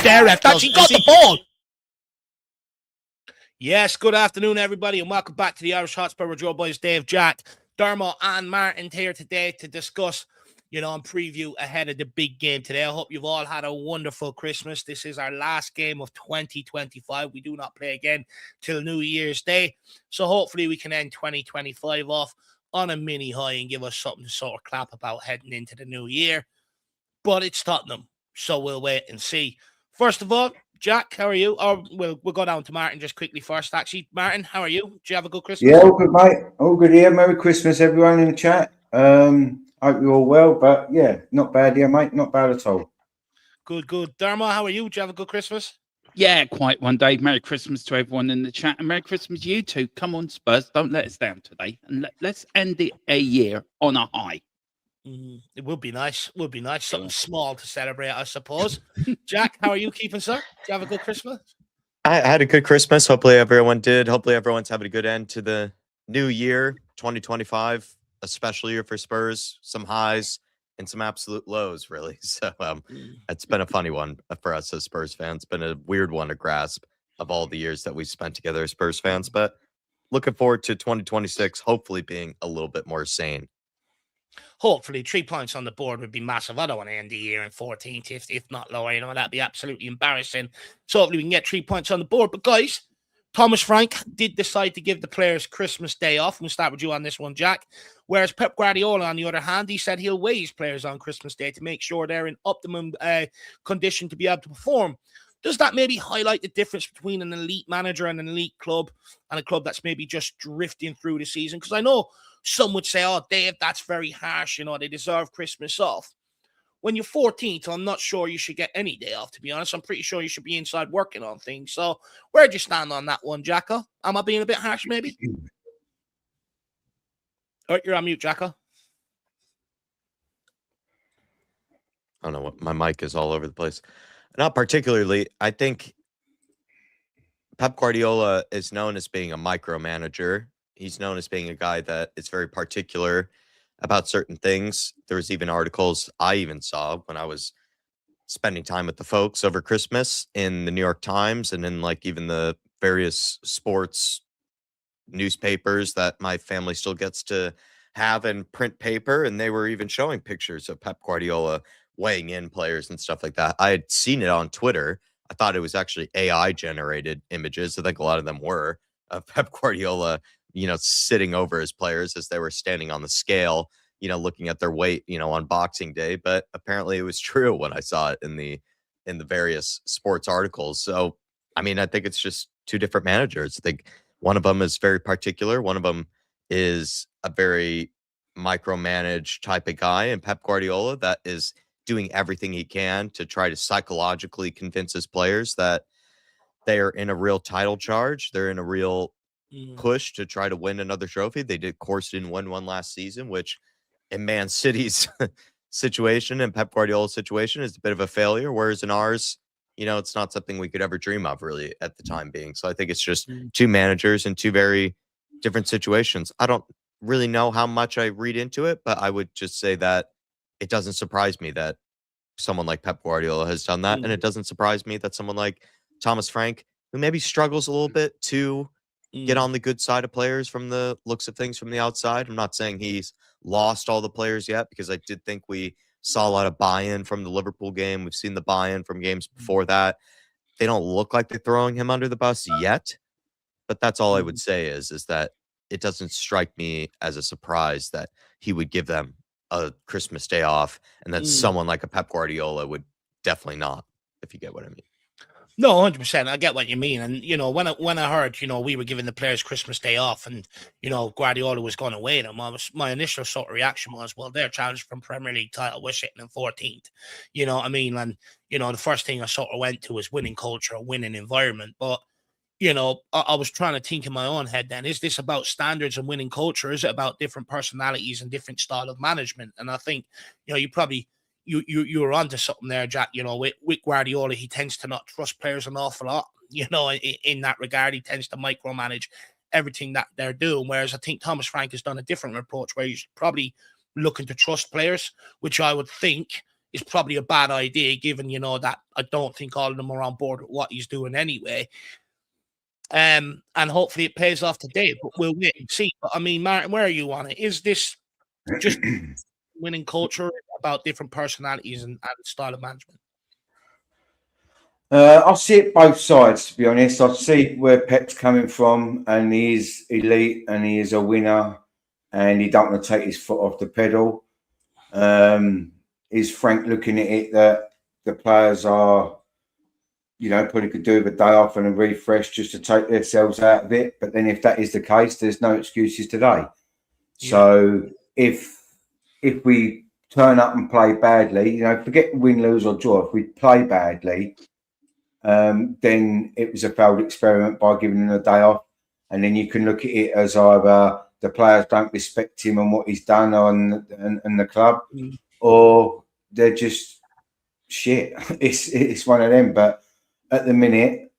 there, ref. That she got the ball. Yes, good afternoon, everybody, and welcome back to the Irish Hotspur with your boys Dave, Jack, Dermot, and Martin here today to discuss, and preview ahead of the big game today. I hope you've all had a wonderful Christmas. This is our last game of 2025. We do not play again till New Year's Day, so hopefully we can end 2025 off on a mini high and give us something to sort of clap about heading into the new year. But it's Tottenham, so we'll wait and see. First of all, Jack, how are you? Or we'll go down to Martin just quickly first. Actually, Martin, how are you? Did you have a good Christmas? Yeah, all good, mate. All good here. Merry Christmas, everyone in the chat. Hope you're all well, but yeah, not bad here, mate. Not bad at all. Good. Dermot, how are you? Did you have a good Christmas? Yeah, quite one, Dave. Merry Christmas to everyone in the chat, and Merry Christmas to you too. Come on, Spurs, don't let us down today, and let's end a year on a high. It would be nice. Something small to celebrate, I suppose. Jack, how are you keeping, sir? Did you have a good Christmas? I had a good Christmas. Hopefully everyone did. Hopefully everyone's having a good end to the new year, 2025, a special year for Spurs. Some highs and some absolute lows, really. So it's been a funny one for us as Spurs fans. It's been a weird one to grasp of all the years that we've spent together as Spurs fans. But looking forward to 2026, hopefully being a little bit more sane. Hopefully 3 points on the board would be massive. I don't want to end the year in 14th, if not lower. That'd be absolutely embarrassing. So hopefully we can get 3 points on the board. But guys, Thomas Frank did decide to give the players Christmas Day off. We'll start with you on this one, Jack. Whereas Pep Guardiola, on the other hand, he said he'll weigh his players on Christmas Day to make sure they're in optimum condition to be able to perform. Does that maybe highlight the difference between an elite manager and an elite club and a club that's maybe just drifting through the season? Because I know some would say, oh, Dave, that's very harsh. They deserve Christmas off. When you're 14th, I'm not sure you should get any day off, to be honest. I'm pretty sure you should be inside working on things. So where'd you stand on that one, Jacko? Am I being a bit harsh, maybe? Oh, you're on mute, Jacko. I don't know what my mic is all over the place. Not particularly. I think Pep Guardiola is known as being a micromanager. He's known as being a guy that is very particular about certain things. There was even articles I even saw when I was spending time with the folks over Christmas in the New York Times and in even the various sports newspapers that my family still gets to have in print paper. And they were even showing pictures of Pep Guardiola weighing in players and stuff like that. I had seen it on Twitter. I thought it was actually AI generated images. I think a lot of them were of Pep Guardiola, sitting over his players as they were standing on the scale, looking at their weight, on Boxing Day. But apparently it was true when I saw it in the various sports articles. So, I think it's just two different managers. I think one of them is very particular. One of them is a very micromanaged type of guy. And Pep Guardiola, that is doing everything he can to try to psychologically convince his players that they are in a real title charge. They're in a real push to try to win another trophy. They did, of course, didn't win one last season, which in Man City's situation and Pep Guardiola's situation is a bit of a failure. Whereas in ours, it's not something we could ever dream of really at the time being. So I think it's just two managers in two very different situations. I don't really know how much I read into it, but I would just say that it doesn't surprise me that someone like Pep Guardiola has done that. And it doesn't surprise me that someone like Thomas Frank, who maybe struggles a little bit to get on the good side of players from the looks of things from the outside. I'm not saying he's lost all the players yet, because I did think we saw a lot of buy-in from the Liverpool game. We've seen the buy-in from games before that. They don't look like they're throwing him under the bus yet, but that's all I would say is that it doesn't strike me as a surprise that he would give them a Christmas Day off, and that someone like a Pep Guardiola would definitely not, if you get what I mean. No, 100%. I get what you mean. And, when I heard, we were giving the players Christmas Day off and, Guardiola was going to weigh them, my initial sort of reaction was, well, they're challenged from Premier League title. We're sitting in 14th. You know what I mean? And, the first thing I sort of went to was winning culture, winning environment. But, I was trying to think in my own head then, is this about standards and winning culture? Is it about different personalities and different style of management? And I think, you probably... You were onto something there, Jack. With Guardiola, he tends to not trust players an awful lot. In that regard, he tends to micromanage everything that they're doing. Whereas I think Thomas Frank has done a different approach where he's probably looking to trust players, which I would think is probably a bad idea, given, that I don't think all of them are on board with what he's doing anyway. And hopefully it pays off today, but we'll wait and see. But I mean, Martin, where are you on it? Is this just winning culture about different personalities and style of management? I see it both sides, to be honest. I see where Pep's coming from, and he is elite, and he is a winner, and he don't want to take his foot off the pedal. Is Frank looking at it that the players are, probably could do with a day off and a refresh just to take themselves out of it? But then if that is the case, there's no excuses today. Yeah. So if we turn up and play badly, forget win, lose or draw, if we play badly, then it was a failed experiment by giving him a day off. And then you can look at it as either the players don't respect him and what he's done and the club, or they're just shit. It's one of them. But at the minute,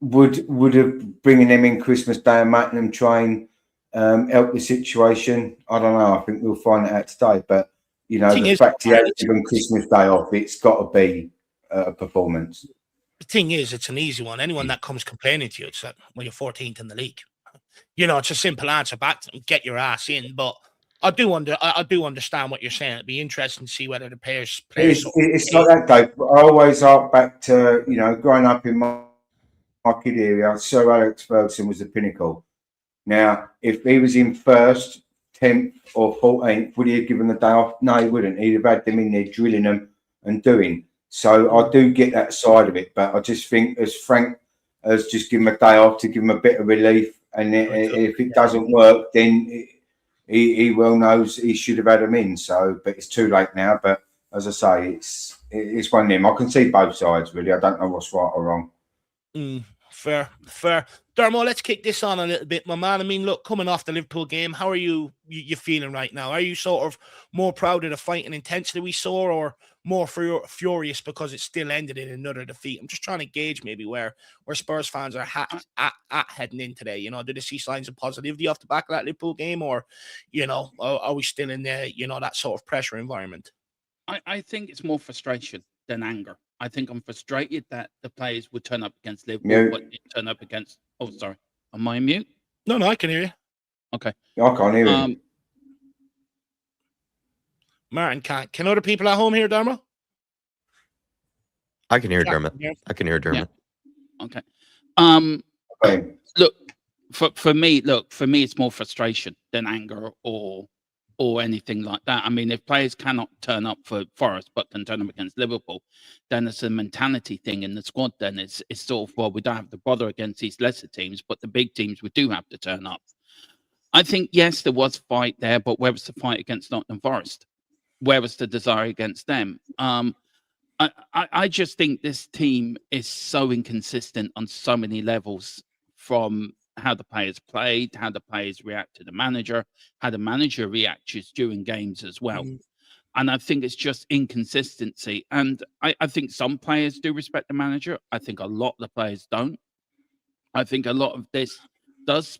would have bringing them in Christmas Day and making them train help the situation? I don't know. I think we'll find it out today. But the fact he has given Christmas Day off, it's got to be a performance. The thing is, it's an easy one. Anyone that comes complaining to you, it's like, well, you're 14th in the league. It's a simple answer back to them, get your ass in. But I do understand what you're saying. It'd be interesting to see whether the players. It's not that, Dave. I always hark back to growing up in my kid area. Sir Alex Ferguson was the pinnacle. Now, if he was in first, 10th, or 14th, would he have given the day off? No, he wouldn't. He'd have had them in there drilling them and doing. So I do get that side of it, but I just think as Frank has just given him a day off to give him a bit of relief, and if it doesn't work, then he well knows he should have had him in. So, but it's too late now. But as I say, it's one of them. I can see both sides really. I don't know what's right or wrong. Fair. Dermo, let's kick this on a little bit, my man. I mean, look, coming off the Liverpool game, how are you feeling right now? Are you sort of more proud of the fighting intensity we saw, or more furious because it still ended in another defeat? I'm just trying to gauge maybe where Spurs fans are at heading in today. Do they see signs of positivity off the back of that Liverpool game, or are we still in the that sort of pressure environment? I think it's more frustration than anger. I think I'm frustrated that the players would turn up against Liverpool, but they turn up against. Oh, sorry, am I mute? No, I can hear you. Okay, I can't hear you. Martin can't. Can other people at home hear Dermo? I can hear Dermot. I can hear Dermot. Yeah. Okay. Look, for me, it's more frustration than anger or anything like that. I mean, if players cannot turn up for Forest but can turn up against Liverpool, then it's a mentality thing in the squad. Then it's sort of, well, we don't have to bother against these lesser teams, but the big teams we do have to turn up. I think, yes, there was fight there, but where was the fight against Nottingham Forest? Where was the desire against them? I just think this team is so inconsistent on so many levels, from how the players played, how the players react to the manager, how the manager reacts during games as well. And I think it's just inconsistency. And I think some players do respect the manager. I think a lot of the players don't. I think a lot of this does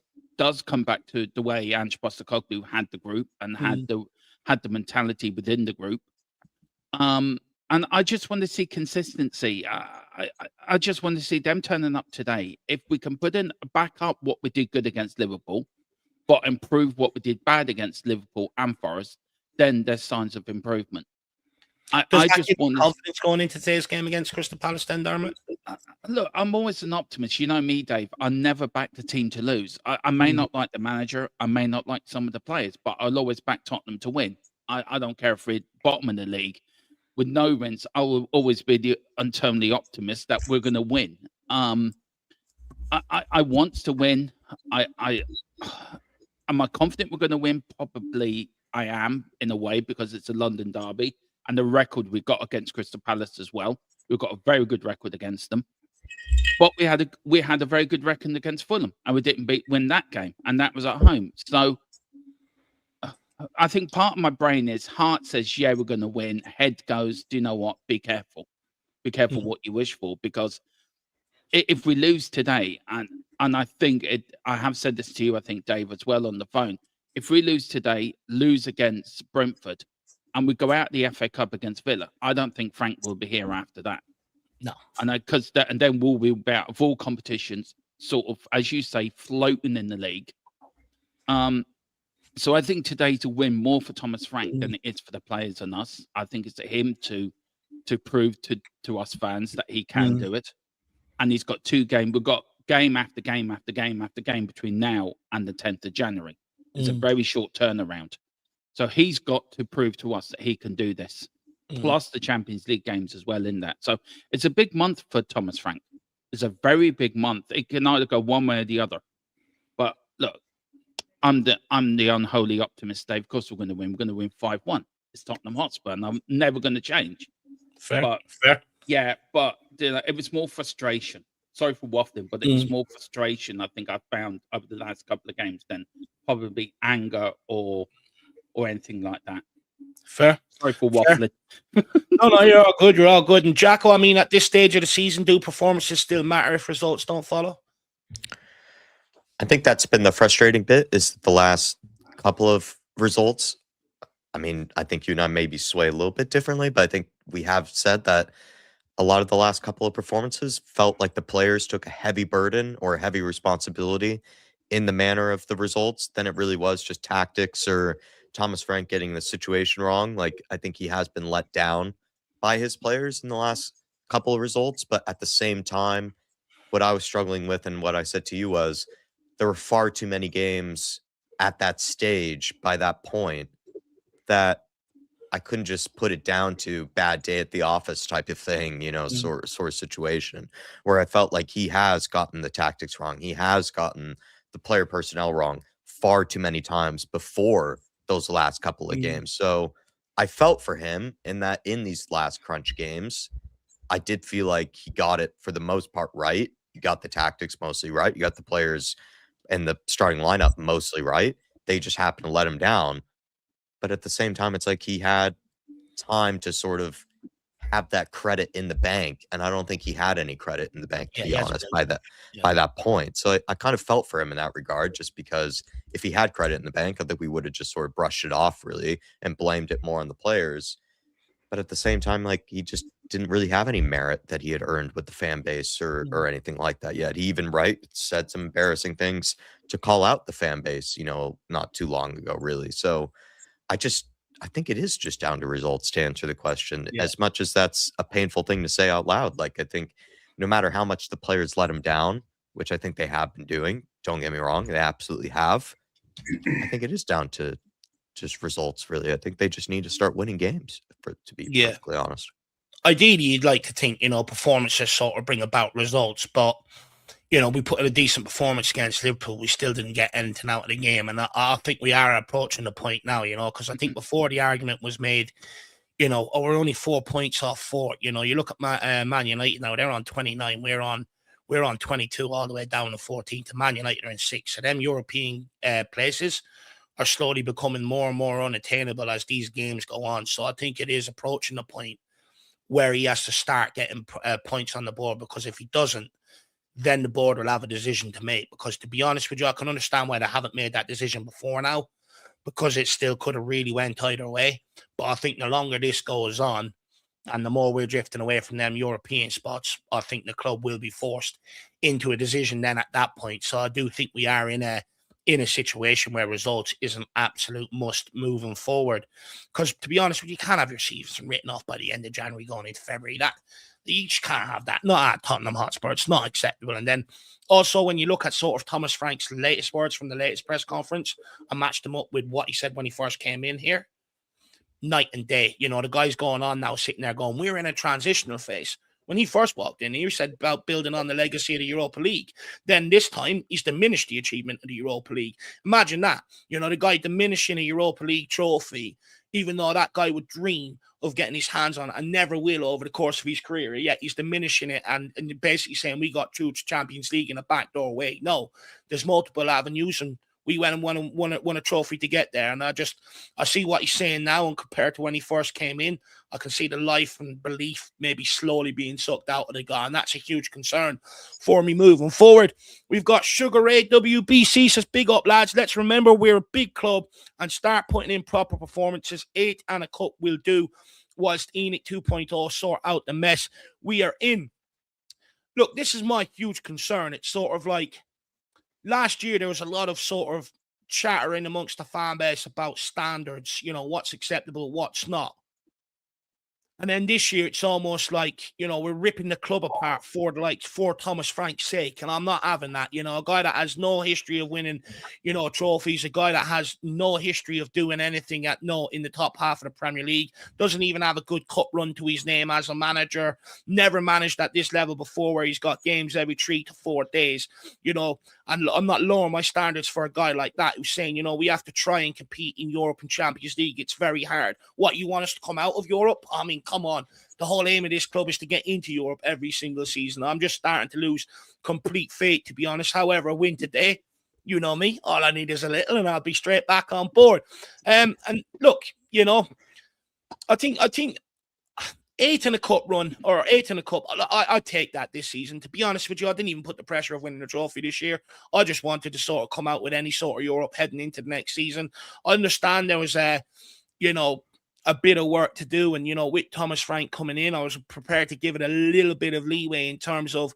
come back to the way Ange Postecoglou had the group and had the mentality within the group. And I just want to see consistency. I just want to see them turning up today. If we can put in back up what we did good against Liverpool, but improve what we did bad against Liverpool and Forest, then there's signs of improvement. I just want confidence going into today's game against Crystal Palace, then, Dermot? Look, I'm always an optimist. You know me, Dave. I never back the team to lose. I may not like the manager. I may not like some of the players, but I'll always back Tottenham to win. I don't care if we're bottom of the league. With no wins, I will always be the eternally optimist that we're going to win. I want to win. Am I confident we're going to win? Probably I am, in a way, because it's a London derby and the record we've got against Crystal Palace as well. We've got a very good record against them, but we had a very good record against Fulham, and we didn't win that game, and that was at home. So I think part of my brain is heart says, yeah, we're going to win. Head goes, do you know what? Be careful. Be careful what you wish for, because if we lose today, and I think I have said this to you, I think, Dave, as well on the phone. If we lose today, lose against Brentford, and we go out the FA Cup against Villa, I don't think Frank will be here after that. No. And then we'll be out of all competitions, sort of, as you say, floating in the league. So I think today's a win more for Thomas Frank than it is for the players and us. I think it's him to prove to us fans that he can do it. And he's got 2 games. We've got game after game after game after game between now and the 10th of January. It's a very short turnaround. So he's got to prove to us that he can do this. Plus the Champions League games as well in that. So it's a big month for Thomas Frank. It's a very big month. It can either go one way or the other. But look, I'm the unholy optimist, Dave. Of course we're going to win. We're going to win 5-1. It's Tottenham Hotspur, and I'm never going to change. Fair. Yeah, but it was more frustration. Sorry for waffling, but it was more frustration, I think, I found over the last couple of games than probably anger or anything like that. Fair. Sorry for waffling. No, you're all good. You're all good. And Jacko, I mean, at this stage of the season, do performances still matter if results don't follow? I think that's been the frustrating bit, is the last couple of results. I mean, I think you and I maybe sway a little bit differently, but I think we have said that a lot of the last couple of performances felt like the players took a heavy burden or a heavy responsibility in the manner of the results than it really was just tactics or Thomas Frank getting the situation wrong. Like, I think he has been let down by his players in the last couple of results, but at the same time, what I was struggling with and what I said to you was there were far too many games at that stage by that point that I couldn't just put it down to bad day at the office type of thing, sort of situation, where I felt like he has gotten the tactics wrong. He has gotten the player personnel wrong far too many times before those last couple of games. So I felt for him in that in these last crunch games, I did feel like he got it for the most part right. You got the tactics mostly right. You got the players and the starting lineup mostly right. They just happened to let him down. But at the same time, it's like he had time to sort of have that credit in the bank, and I don't think he had any credit in the bank, to be honest, by that point. So I kind of felt for him in that regard, just because if he had credit in the bank, I think we would have just sort of brushed it off really and blamed it more on the players. But at the same time, like, he just didn't really have any merit that he had earned with the fan base or anything like that yet. He even said some embarrassing things to call out the fan base, not too long ago, really. So I think it is just down to results, to answer the question, as much as that's a painful thing to say out loud. Like, I think no matter how much the players let him down, which I think they have been doing, don't get me wrong, they absolutely have. I think it is down to just results, really. I think they just need to start winning games, to be perfectly honest. Ideally, you'd like to think, performances sort of bring about results, but we put in a decent performance against Liverpool. We still didn't get anything out of the game. And I think we are approaching the point now, because I think before the argument was made, we're only 4 points off 4. You look at Man United now, they're on 29. We're on 22 all the way down to 14. To Man United are in 6. So them European places are slowly becoming more and more unattainable as these games go on. So I think it is approaching the point where he has to start getting points on the board, because if he doesn't, then the board will have a decision to make. Because to be honest with you, I can understand why they haven't made that decision before now, because it still could have really went either way. But I think the longer this goes on and the more we're drifting away from them European spots, I think the club will be forced into a decision then at that point. So I do think we are in a situation where results is an absolute must moving forward. Because to be honest with you, you can't have your season written off by the end of January going into February. You just can't have that. Not at Tottenham Hotspur. It's not acceptable. And then also, when you look at sort of Thomas Frank's latest words from the latest press conference, I matched them up with what he said when he first came in here. Night and day. The guy's going on now, sitting there going, we're in a transitional phase. When he first walked in, he said about building on the legacy of the Europa League. Then this time, he's diminished the achievement of the Europa League. Imagine that. The guy diminishing a Europa League trophy, even though that guy would dream of getting his hands on it and never will over the course of his career. Yet he's diminishing it and basically saying we got through to Champions League in a backdoor way. No, there's multiple avenues, and we went and won a trophy to get there. And I see what he's saying now, and compared to when he first came in, I can see the life and belief maybe slowly being sucked out of the guy, and that's a huge concern for me moving forward. We've got Sugar Ray WBC says, big up, lads. Let's remember we're a big club and start putting in proper performances. 8 and a cup will do, whilst ENIC 2.0 sort out the mess we are in. Look, this is my huge concern. It's sort of like last year there was a lot of sort of chattering amongst the fan base about standards, what's acceptable, what's not. And then this year, it's almost like, we're ripping the club apart for Thomas Frank's sake. And I'm not having that. A guy that has no history of winning, trophies, a guy that has no history of doing anything in the top half of the Premier League, doesn't even have a good cup run to his name as a manager, never managed at this level before where he's got games every 3 to 4 days, and I'm not lowering my standards for a guy like that who's saying, we have to try and compete in Europe and Champions League. It's very hard. What, you want us to come out of Europe? I mean, come on. The whole aim of this club is to get into Europe every single season. I'm just starting to lose complete faith, to be honest. However, a win today, you know me, all I need is a little and I'll be straight back on board. And look, I think 8 in a cup run, or 8 in a cup, I take that this season. To be honest with you, I didn't even put the pressure of winning a trophy this year. I just wanted to sort of come out with any sort of Europe heading into the next season. I understand there was a bit of work to do. And, with Thomas Frank coming in, I was prepared to give it a little bit of leeway in terms of,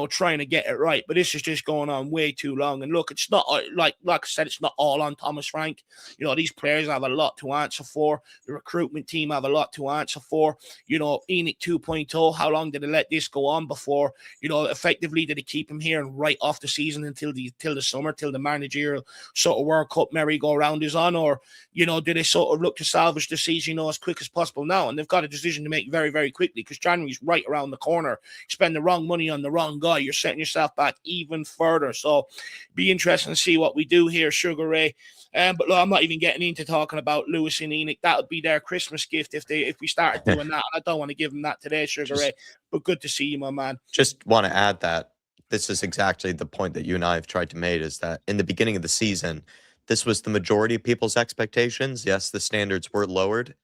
trying to get it right. But this is just going on way too long. And look, it's not like I said, it's not all on Thomas Frank. These players have a lot to answer for. The recruitment team have a lot to answer for. ENIC 2.0, how long did they let this go on before, effectively did they keep him here and right off the season until the summer, till the managerial sort of World Cup merry-go-round is on? Or, did they sort of look to salvage the season, as quick as possible now? And they've got a decision to make very, very quickly, because January's right around the corner. You spend the wrong money on the wrong guy, you're setting yourself back even further. So be interesting to see what we do here, Sugar Ray. But look, I'm not even getting into talking about Lewis and ENIC. That would be their Christmas gift if we started doing that. And I don't want to give them that today, Sugar Ray. But good to see you, my man. Just want to add that this is exactly the point that you and I have tried to make, is that in the beginning of the season, this was the majority of people's expectations. Yes, the standards were lowered,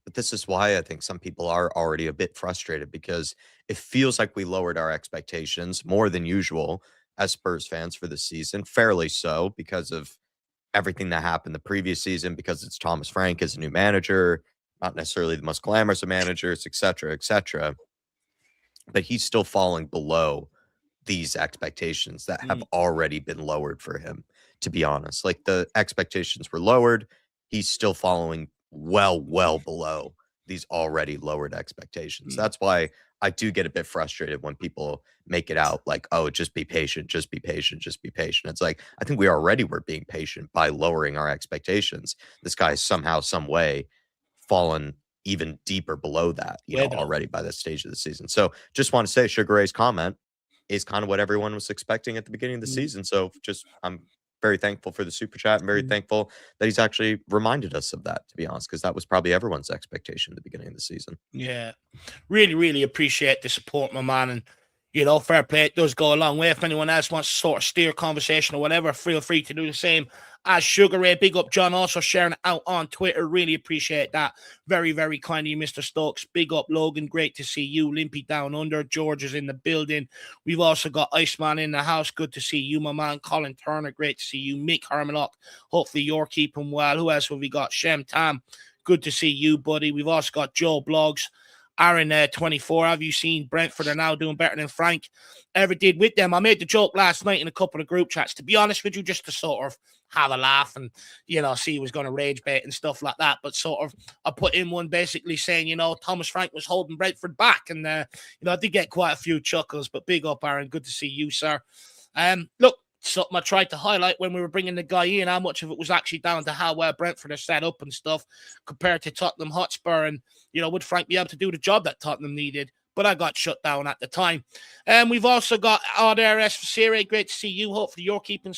but this is why I think some people are already a bit frustrated, because it feels like we lowered our expectations more than usual as Spurs fans for this season, fairly so, because of everything that happened the previous season, because it's Thomas Frank as a new manager, not necessarily the most glamorous of managers, et cetera, but he's still falling below these expectations that have already been lowered for him, to be honest. Like, the expectations were lowered. He's still following well below these already lowered expectations. That's why I do get a bit frustrated when people make it out like, oh, just be patient, just be patient, just be patient. It's like, I think we already were being patient by lowering our expectations. This guy is somehow, some way fallen even deeper below that, already by this stage of the season. So just want to say Sugar Ray's comment is kind of what everyone was expecting at the beginning of the season. So I'm very thankful for the super chat and very thankful that he's actually reminded us of that, to be honest, because that was probably everyone's expectation at the beginning of the season. Yeah. Really, really appreciate the support, my man. And, fair play. It does go a long way. If anyone else wants to sort of steer conversation or whatever, feel free to do the same as Sugar Ray. Big up, John, also sharing it out on Twitter. Really appreciate that. Very, very kindly, Mr. Stokes. Big up, Logan. Great to see you. Limpy down under. George is in the building. We've also got Iceman in the house. Good to see you, my man. Colin Turner. Great to see you. Mick Harmalock. Hopefully you're keeping well. Who else have we got? Shem Tam. Good to see you, buddy. We've also got Joe Blogs. Aaron 24, have you seen Brentford are now doing better than Frank ever did with them? I made the joke last night in a couple of group chats, to be honest with you, just to sort of have a laugh and, see he was going to rage bait and stuff like that. But sort of, I put in one basically saying, Thomas Frank was holding Brentford back. And, I did get quite a few chuckles, but big up, Aaron. Good to see you, sir. Look, something I tried to highlight when we were bringing the guy in, how much of it was actually down to how well Brentford are set up and stuff compared to Tottenham Hotspur. And, would Frank be able to do the job that Tottenham needed? But I got shut down at the time. We've also got RDRS for Siri. Great to see you. Hopefully you're keeping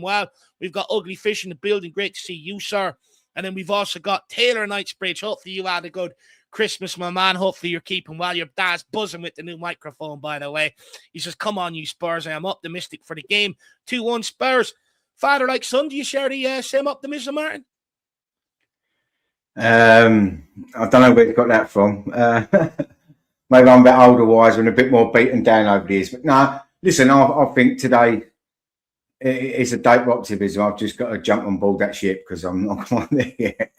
well. We've got Ugly Fish in the building. Great to see you, sir. And then we've also got Taylor Knightsbridge. Hopefully you had a good Christmas, my man. Hopefully you're keeping well. Your dad's buzzing with the new microphone, by the way. He says, come on, you Spurs. I am optimistic for the game. 2-1 Spurs. father like son. Do you share the same optimism, Martin? I don't know where you got that from. Maybe I'm a bit older, wiser, and a bit more beaten down over the years. But no, listen, I think today it's a day for optimism. I've just got to jump on board that ship because I'm not quite there yet.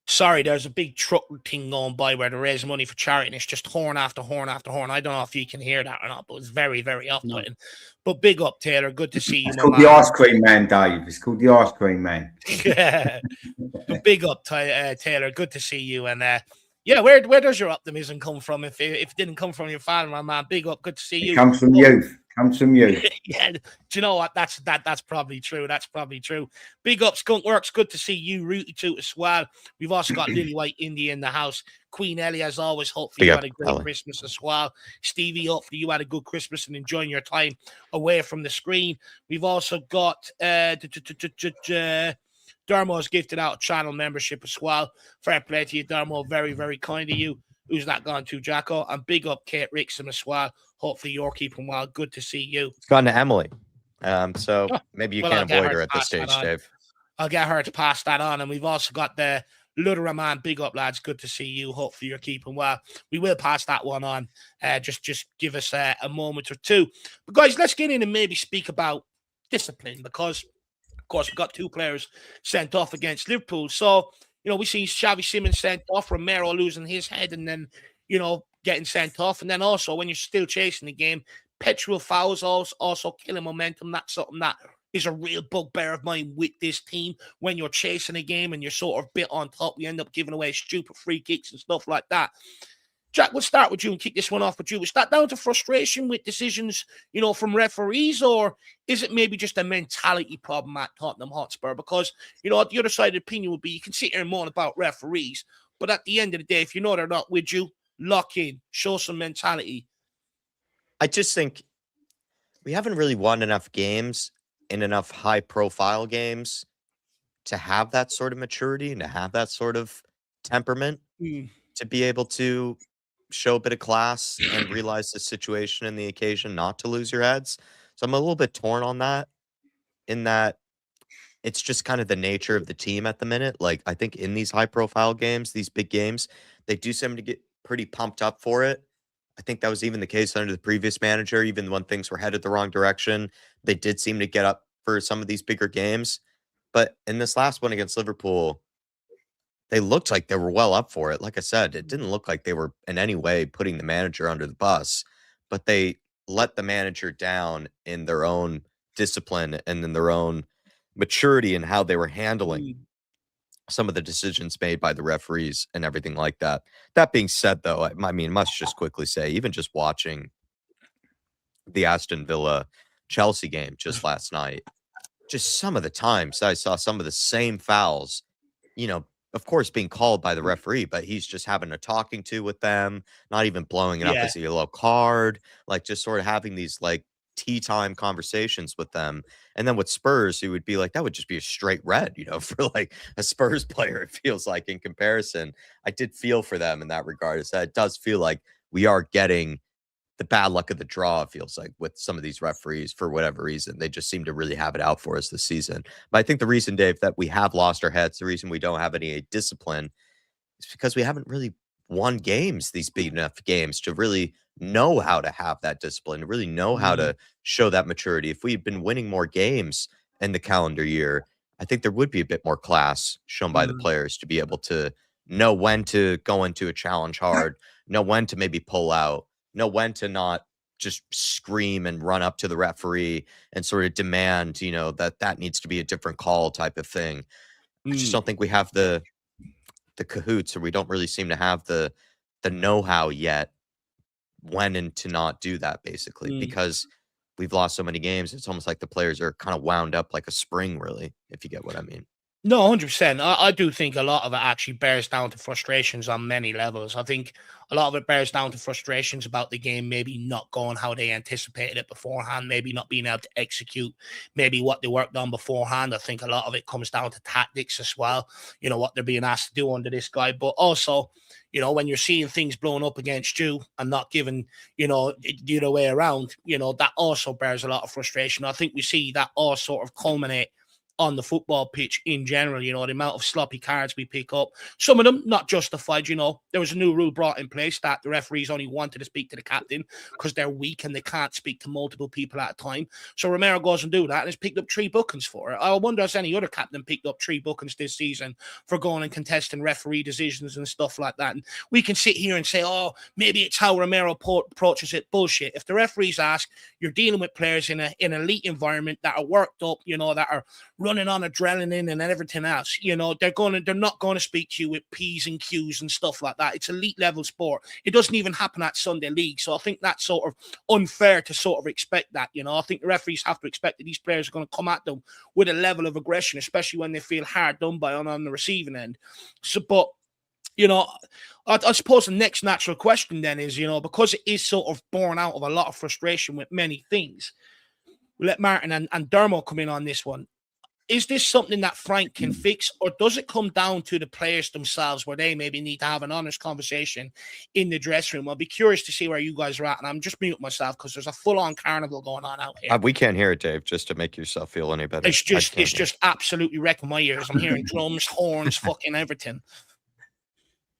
Sorry, there's a big truck thing going by where they raise money for charity, and it's just horn after horn after horn. I don't know if you can hear that or not, but it's very, very off-putting. No. But big up, Taylor. Good to see you, It's called the Ice Cream Man, Dave. It's called the Ice Cream Man. Yeah. But big up, Taylor. Good to see you. And yeah, where does your optimism come from? If it didn't come from your father, my man, big up. Good to see you. It comes from youth. Comes from you. Yeah, do you know what? That's probably true. That's probably true. Big up, Skunk Works. Good to see you, Rooty Toot as well. We've also got Lily White Indy in the house. Queen Ellie, as always. Hopefully you had a great Christmas as well. Stevie, hopefully you had a good Christmas and enjoying your time away from the screen. We've also got Dermo has gifted out a channel membership as well. Fair play to you, Dermo. Very, very kind of you. Who's that gone to, Jacko? And big up Kate Rixon as well. Hopefully you're keeping well. Good to see you. It's gone to Emily. So maybe you can't avoid her at this stage, Dave. I'll get her to pass that on. And we've also got the Luther man. Big up, lads. Good to see you. Hopefully you're keeping well. We will pass that one on. Just give us a moment or two. But guys, let's get in and maybe speak about discipline because, of course, we've got 2 players sent off against Liverpool. So, we see Xavi Simons sent off, Romero losing his head and then, getting sent off. And then also when you're still chasing the game, petrol fouls also killing momentum. That's something that is a real bugbear of mine with this team. When you're chasing a game and you're sort of bit on top, we end up giving away stupid free kicks and stuff like that. Jack, we'll start with you and kick this one off with you. Is that down to frustration with decisions, from referees, or is it maybe just a mentality problem at Tottenham Hotspur? Because, the other side of the opinion would be you can sit here and moan about referees, but at the end of the day, if you know they're not with you, lock in, show some mentality. I just think we haven't really won enough games in enough high-profile games to have that sort of maturity and to have that sort of temperament to be able to show a bit of class and realize the situation and the occasion not to lose your heads. So I'm a little bit torn on that, in that it's just kind of the nature of the team at the minute. Like, I think in these high-profile games, these big games, they do seem to get pretty pumped up for it. I think that was even the case under the previous manager. Even when things were headed the wrong direction, they did seem to get up for some of these bigger games. But in this last one against Liverpool, they looked like they were well up for it. Like I said, it didn't look like they were in any way putting the manager under the bus, but they let the manager down in their own discipline and in their own maturity and how they were handling some of the decisions made by the referees and everything like that. That being said, though, I mean, must just quickly say, even just watching the Aston Villa Chelsea game just last night, just some of the times I saw some of the same fouls, of course, being called by the referee, but he's just having a talking to with them, not even blowing it up as a yellow card, like just sort of having these like tea time conversations with them. And then with Spurs, he would be like, that would just be a straight red, for like a Spurs player, it feels like in comparison. I did feel for them in that regard. Is that it does feel like we are getting the bad luck of the draw, it feels like, with some of these referees for whatever reason. They just seem to really have it out for us this season. But I think the reason, Dave, that we have lost our heads, the reason we don't have any discipline is because we haven't really won games, these big enough games, to really know how to have that discipline, to really know how to show that maturity. If we had been winning more games in the calendar year, I think there would be a bit more class shown by the players to be able to know when to go into a challenge hard, know when to maybe pull out, know when to not just scream and run up to the referee and sort of demand, that needs to be a different call type of thing. I just don't think we have the cahoots, or we don't really seem to have the know-how yet when and to not do that, basically, because we've lost so many games. It's almost like the players are kind of wound up like a spring, really, if you get what I mean. No, 100%. I do think a lot of it actually bears down to frustrations on many levels. I think a lot of it bears down to frustrations about the game maybe not going how they anticipated it beforehand, maybe not being able to execute maybe what they worked on beforehand. I think a lot of it comes down to tactics as well, you know, what they're being asked to do under this guy. But also, you know, when you're seeing things blown up against you and not given, you know, the other way around, you know, that also bears a lot of frustration. I think we see that all sort of culminate on the football pitch in general. You know, the amount of sloppy cards we pick up, some of them not justified. You know, there was a new rule brought in place that the referees only wanted to speak to the captain because they're weak and they can't speak to multiple people at a time. So Romero goes and do that and has picked up 3 bookings for it. I wonder if any other captain picked up 3 bookings this season for going and contesting referee decisions and stuff like that. And we can sit here and say, oh, maybe it's how Romero approaches it. Bullshit. If the referees ask, you're dealing with players in an elite environment that are worked up, you know, that are running on adrenaline and everything else. You know, they're not going to speak to you with P's and Q's and stuff like that. It's elite level sport. It doesn't even happen at Sunday League. So I think that's sort of unfair to sort of expect that. You know, I think the referees have to expect that these players are going to come at them with a level of aggression, especially when they feel hard done by on the receiving end. So, but you know, I suppose the next natural question then is, you know, because it is sort of born out of a lot of frustration with many things, we'll let Martin and Dermo come in on this one. Is this something that Frank can fix, or does it come down to the players themselves where they maybe need to have an honest conversation in the dressing room? I'll be curious to see where you guys are at, and I'm just muting myself because there's a full-on carnival going on out here. We can't hear it, Dave, just to make yourself feel any better. It's just absolutely wrecking my ears. I'm hearing drums, horns, fucking everything.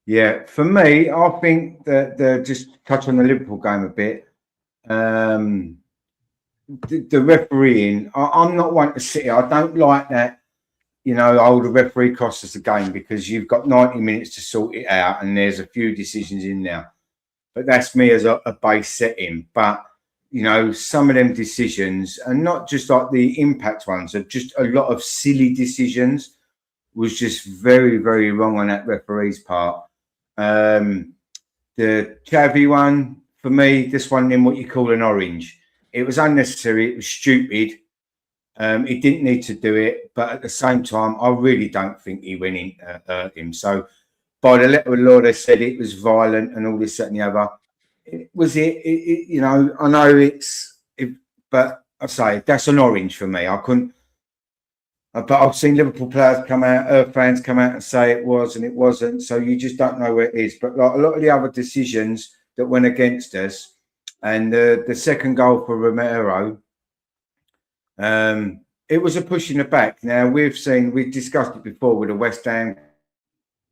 Yeah, for me, I think that just touch on the Liverpool game a bit. The refereeing, I'm not one to sit here. I don't like that, you know, oh, the referee costs us a game because you've got 90 minutes to sort it out and there's a few decisions in there. But that's me as a base setting. But, you know, some of them decisions, and not just like the impact ones, are just a lot of silly decisions, was just very, very wrong on that referee's part. The Xavi one, for me, this one in what you call an orange. It was unnecessary. It was stupid. He didn't need to do it. But at the same time, I really don't think he went in to hurt him. So by the letter of the law, they said it was violent and all this, that and the other. You know, I know but I say that's an orange for me. I couldn't. But I've seen Liverpool players come out, fans come out and say it was and it wasn't. So you just don't know where it is. But like a lot of the other decisions that went against us, and the second goal for Romero, it was a push in the back. Now, we've discussed it before with the West Ham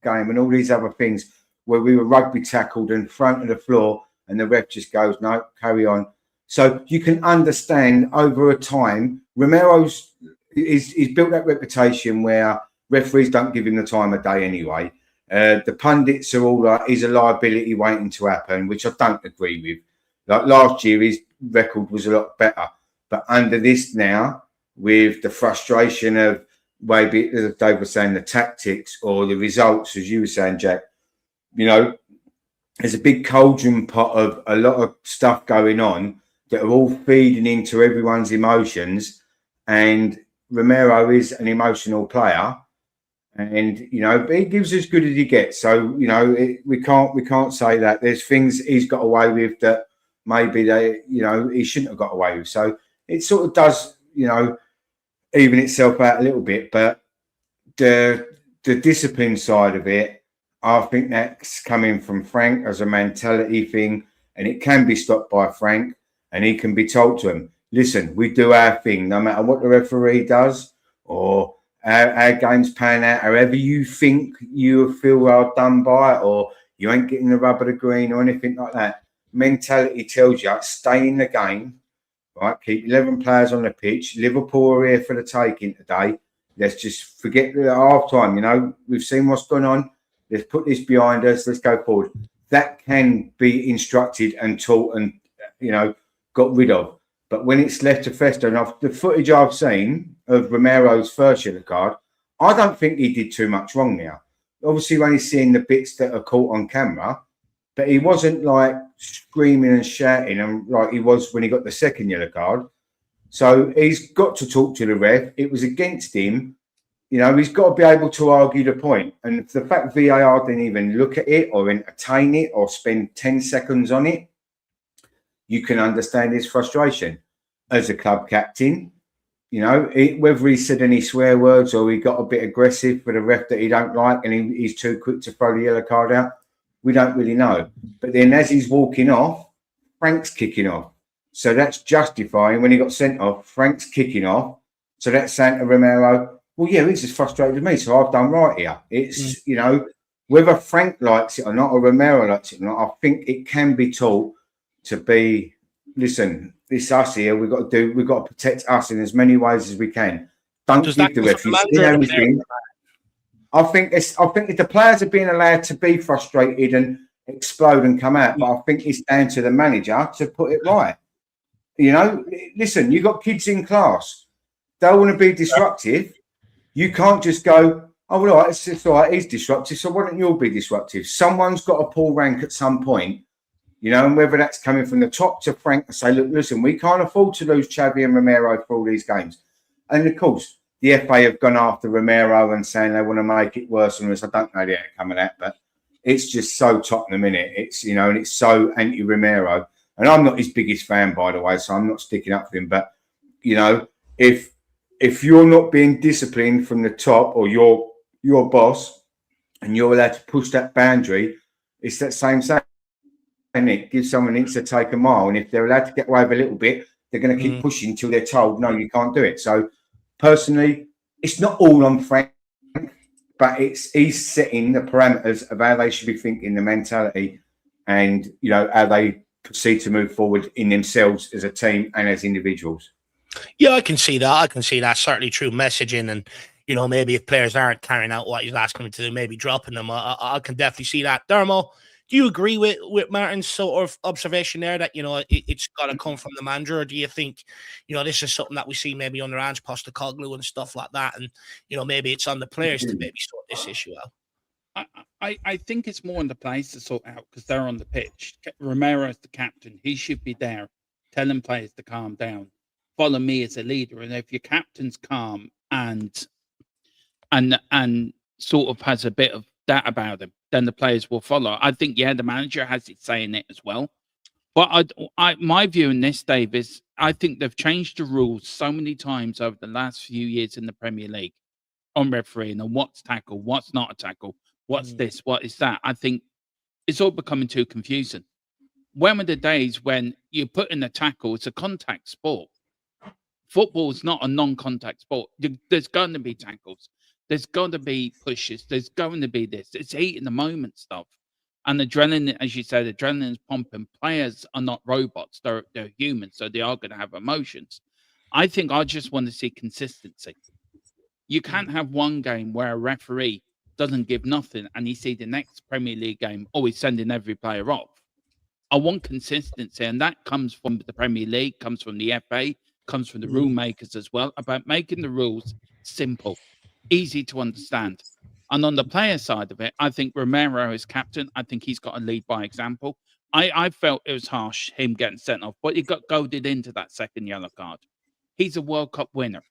game and all these other things where we were rugby tackled in front of the floor and the ref just goes, no, carry on. So you can understand over a time, Romero's he's built that reputation where referees don't give him the time of day anyway. The pundits are all like, he's a liability waiting to happen, which I don't agree with. Like last year, his record was a lot better. But under this now, with the frustration of maybe, as Dave was saying, the tactics or the results, as you were saying, Jack, you know, there's a big cauldron pot of a lot of stuff going on that are all feeding into everyone's emotions. And Romero is an emotional player. And, you know, he gives as good as he gets. So, you know, we can't say that. There's things he's got away with that maybe he shouldn't have got away with. So it sort of does, you know, even itself out a little bit. But the discipline side of it, I think that's coming from Frank as a mentality thing. And it can be stopped by Frank. And he can be told to him, listen, we do our thing, no matter what the referee does or our games pan out, however you think you feel well done by, or you ain't getting the rub of the green or anything like that. Mentality tells you, stay in the game, right? Keep 11 players on the pitch. Liverpool are here for the taking today. Let's just forget the half time. You know, we've seen what's going on. Let's put this behind us. Let's go forward. That can be instructed and taught and, you know, got rid of. But when it's left to fester, and the footage I've seen of Romero's first yellow card, I don't think he did too much wrong there. Obviously, when he's seeing the bits that are caught on camera, but he wasn't like screaming and shouting and like he was when he got the second yellow card. So he's got to talk to the ref. It was against him. You know, he's got to be able to argue the point. And the fact VAR didn't even look at it or entertain it or spend 10 seconds on it, you can understand his frustration as a club captain. You know, whether he said any swear words or he got a bit aggressive for the ref that he don't like and he's too quick to throw the yellow card out, we don't really know. But then as he's walking off, Frank's kicking off. So that's justifying when he got sent off, Frank's kicking off. So that's saying to Romero, well, yeah, he's just frustrated with me, so I've done right here. It's, you know, whether Frank likes it or not, or Romero likes it or not, I think it can be taught to be, listen, it's us here. We've got to protect us in as many ways as we can. Don't give the referee. I think if the players are being allowed to be frustrated and explode and come out, but I think it's down to the manager to put it right. You know, listen, you got kids in class. They want to be disruptive. You can't just go, oh, well, all right, it's all right, he's disruptive, so why don't you all be disruptive? Someone's got to pull rank at some point, you know, and whether that's coming from the top to Frank and say, look, listen, we can't afford to lose Xavi and Romero for all these games. And of course, the FA have gone after Romero and saying they want to make it worse on us. I don't know the outcome of that, but it's just so Tottenham, innit? It's, you know, and it's so anti-Romero. And I'm not his biggest fan, by the way, so I'm not sticking up for him. But, you know, if you're not being disciplined from the top or your boss and you're allowed to push that boundary, it's that same saying, it gives someone an inch to take a mile. And if they're allowed to get away with a little bit, they're going to keep pushing until they're told, no, you can't do it. So personally, it's not all on Frank, but he's setting the parameters of how they should be thinking, the mentality, and, you know, how they proceed to move forward in themselves as a team and as individuals. Yeah, I can see that. I can see that certainly through messaging, and, you know, maybe if players aren't carrying out what he's asking them to do, maybe dropping them. I can definitely see that. Dermo, do you agree with Martin's sort of observation there that, you know, it's got to come from the manager? Or do you think, you know, this is something that we see maybe under Ange Postecoglou and stuff like that, and, you know, maybe it's on the players to maybe sort this issue out? I think it's more on the players to sort out because they're on the pitch. Romero is the captain. He should be there telling players to calm down. Follow me as a leader. And if your captain's calm and sort of has a bit of that about him, then the players will follow. I think, yeah, the manager has it saying it as well. But my view in this, Dave, is I think they've changed the rules so many times over the last few years in the Premier League on refereeing and what's tackle, what's not a tackle, what's this, what is that. I think it's all becoming too confusing. When were the days when you put in a tackle, it's a contact sport. Football is not a non-contact sport. There's going to be tackles. There's going to be pushes. There's going to be this. It's heat in the moment stuff. And adrenaline, as you said, adrenaline is pumping. Players are not robots. They're humans, so they are going to have emotions. I think I just want to see consistency. You can't have one game where a referee doesn't give nothing and you see the next Premier League game, he's sending every player off. I want consistency, and that comes from the Premier League, comes from the FA, comes from the rule makers as well, about making the rules simple, easy to understand. And on the player side of it, I think Romero is captain. I think he's got to lead by example. I felt it was harsh, him getting sent off, but he got goaded into that second yellow card. He's a World Cup winner.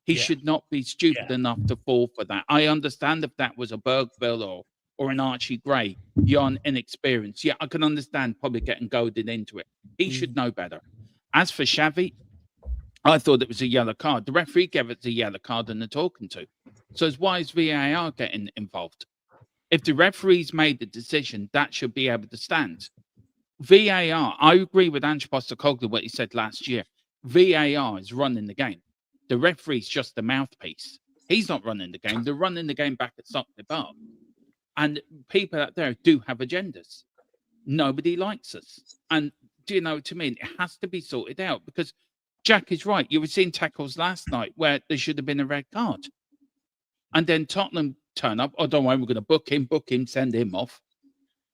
He should not be stupid enough to fall for that. I understand if that was a Bergville or an Archie Gray, you're inexperienced. Yeah, I can understand probably getting goaded into it. He should know better. As for Xavi, I thought it was a yellow card. The referee gave it a yellow card and they're talking to. So why is VAR getting involved? If the referees made the decision, that should be able to stand. VAR, I agree with Ange Postecoglou, what he said last year. VAR is running the game. The referee's just the mouthpiece. He's not running the game. They're running the game back at Stockley Park. And people out there do have agendas. Nobody likes us. And do you know what I mean? It has to be sorted out because Jack is right. You were seeing tackles last night where there should have been a red card. And then Tottenham turn up. Oh, don't worry, we're going to book him, send him off.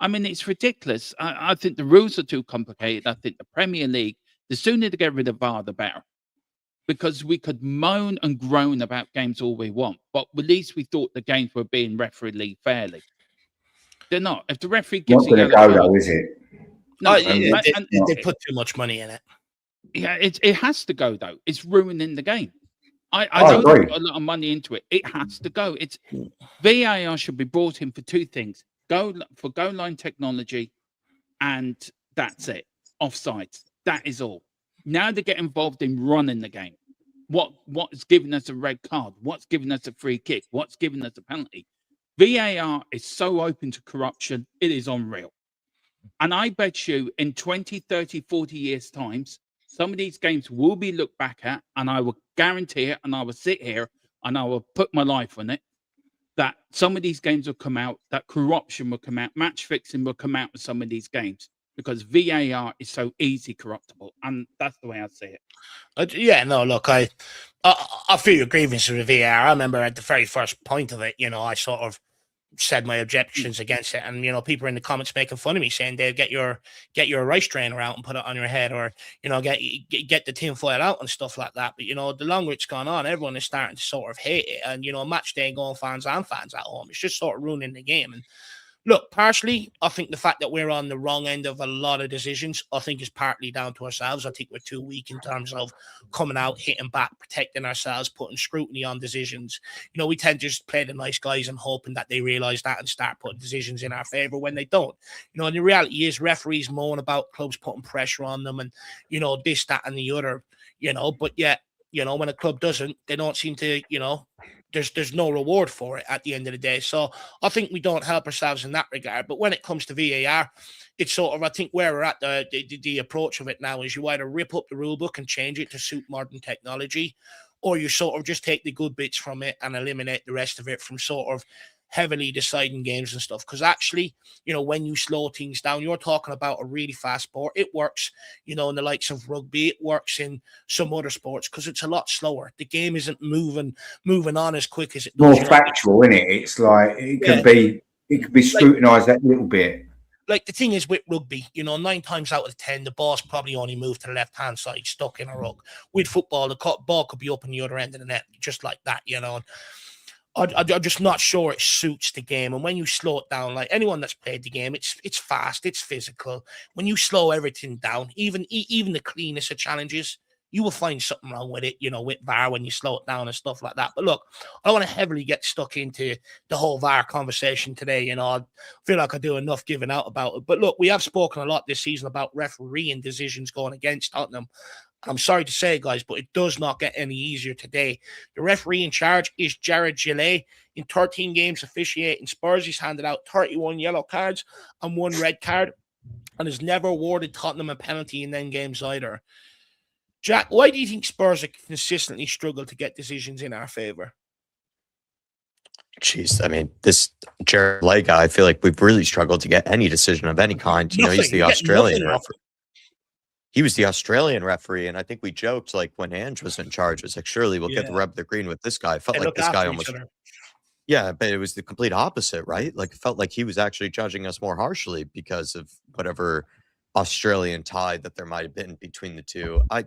I mean, it's ridiculous. I think the rules are too complicated. I think the Premier League, the sooner they get rid of VAR, the better. Because we could moan and groan about games all we want, but at least we thought the games were being refereed fairly. They're not. If the referee gives not going to go though, is it? No, they put too much money in it. Yeah, it has to go though. It's ruining the game. I know they put a lot of money into it. It has to go. It's VAR should be brought in for two things: goal line technology, and that's it. Offsides. That is all. Now they get involved in running the game. What's giving us a red card? What's giving us a free kick? What's giving us a penalty? VAR is so open to corruption. It is unreal. And I bet you in 20, 30, 40 years' times, some of these games will be looked back at, and I will guarantee it, and I will sit here and I will put my life on it, that some of these games will come out, that corruption will come out, match fixing will come out of some of these games, because VAR is so easy corruptible. And that's the way I see it. Yeah, no, look, I feel your grievances with VAR. I remember at the very first point of it, I sort of said my objections against it, and people in the comments making fun of me, saying, "Dave, get your rice strainer out and put it on your head," or get the tinfoil out and stuff like that. But the longer it's gone on, everyone is starting to sort of hate it, and match day going fans and fans at home, it's just sort of ruining the game. And look, partially, I think the fact that we're on the wrong end of a lot of decisions, I think is partly down to ourselves. I think we're too weak in terms of coming out, hitting back, protecting ourselves, putting scrutiny on decisions. We tend to just play the nice guys and hoping that they realize that and start putting decisions in our favor when they don't. And the reality is referees moan about clubs putting pressure on them and, this, that, and the other, but yet, when a club doesn't, they don't seem to, there's no reward for it at the end of the day. So I think we don't help ourselves in that regard. But when it comes to VAR, it's sort of, I think where we're at, the approach of it now is you either rip up the rule book and change it to suit modern technology, or you sort of just take the good bits from it and eliminate the rest of it from sort of heavily deciding games and stuff. Because actually, when you slow things down, you're talking about a really fast sport. It works, in the likes of rugby. It works in some other sports because it's a lot slower. The game isn't moving on as quick as it does. More factual, isn't it? It's like it can be scrutinised that little bit. Like the thing is with rugby, 9 times out of 10, the ball's probably only moved to the left-hand side, stuck in a ruck. With football, the ball could be up on the other end of the net, just like that, I'm just not sure it suits the game. And when you slow it down, like anyone that's played the game, it's fast, it's physical. When you slow everything down, even the cleanest of challenges, you will find something wrong with it, with VAR when you slow it down and stuff like that. But look, I don't want to heavily get stuck into the whole VAR conversation today. I feel like I do enough giving out about it. But look, we have spoken a lot this season about refereeing decisions going against Tottenham. I'm sorry to say, guys, but it does not get any easier today. The referee in charge is Jared Gillet. In 13 games officiating Spurs, he's handed out 31 yellow cards and 1 red card, and has never awarded Tottenham a penalty in them games either. Jack, why do you think Spurs have consistently struggled to get decisions in our favour? Jeez, I mean, this Jared Gillet guy, I feel like we've really struggled to get any decision of any kind. He's the Australian referee. He was the Australian referee, and I think we joked, like, when Ange was in charge, it was like, surely we'll get the rub of the green with this guy. It felt like this guy almost... Yeah, but it was the complete opposite, right? Like, it felt like he was actually judging us more harshly because of whatever Australian tie that there might have been between the two. I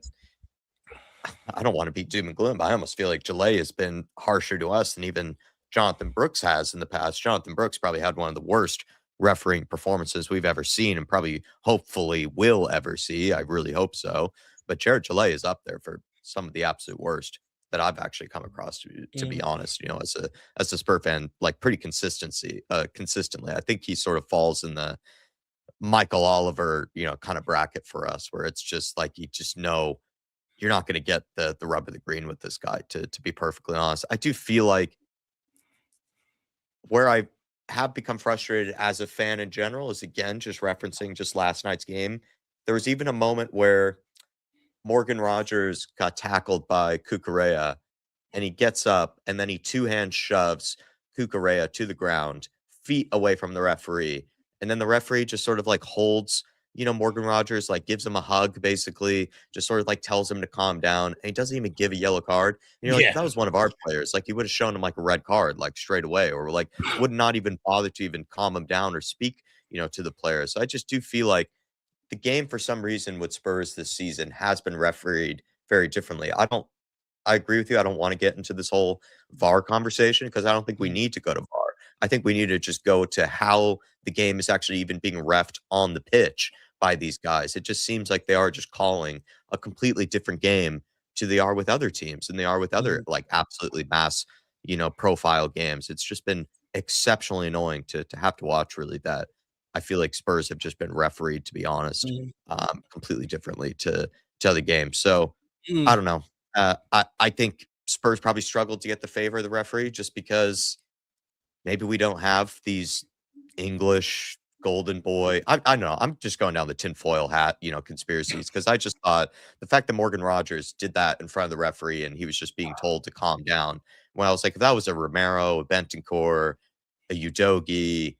don't want to be doom and gloom, but I almost feel like Gillet has been harsher to us than even Jonathan Brooks has in the past. Jonathan Brooks probably had one of the worst refereeing performances we've ever seen, and probably hopefully will ever see. I really hope so. But Jared Gillet is up there for some of the absolute worst that I've actually come across, to be honest, as a Spur fan, like pretty consistently. I think he sort of falls in the Michael Oliver, kind of bracket for us, where it's just like, you just know you're not going to get the rub of the green with this guy, to be perfectly honest. I do feel like where I have become frustrated as a fan in general is, again, just referencing just last night's game. There was even a moment where Morgan Rogers got tackled by Cucurella, and he gets up and then he 2-hand shoves Cucurella to the ground, feet away from the referee. And then the referee just sort of like holds, Morgan Rogers, like gives him a hug, basically, just sort of like tells him to calm down. And he doesn't even give a yellow card. If that was one of our players, like, he would have shown him like a red card, like straight away, or like would not even bother to even calm him down or speak, to the player. So I just do feel like the game, for some reason, with Spurs this season has been refereed very differently. I agree with you. I don't want to get into this whole VAR conversation, because I don't think we need to go to VAR. I think we need to just go to how the game is actually even being reffed on the pitch by these guys. It just seems like they are just calling a completely different game to they are with other teams and they are with other like absolutely mass, profile games. It's just been exceptionally annoying to have to watch really that. I feel like Spurs have just been refereed, to be honest, completely differently to other games. So I don't know. I think Spurs probably struggled to get the favor of the referee just because maybe we don't have these English golden boy. I don't know. I'm just going down the tinfoil hat, conspiracies, because I just thought the fact that Morgan Rogers did that in front of the referee and he was just being told to calm down. When I was like, if that was a Romero, a Bentancur, a Udogi,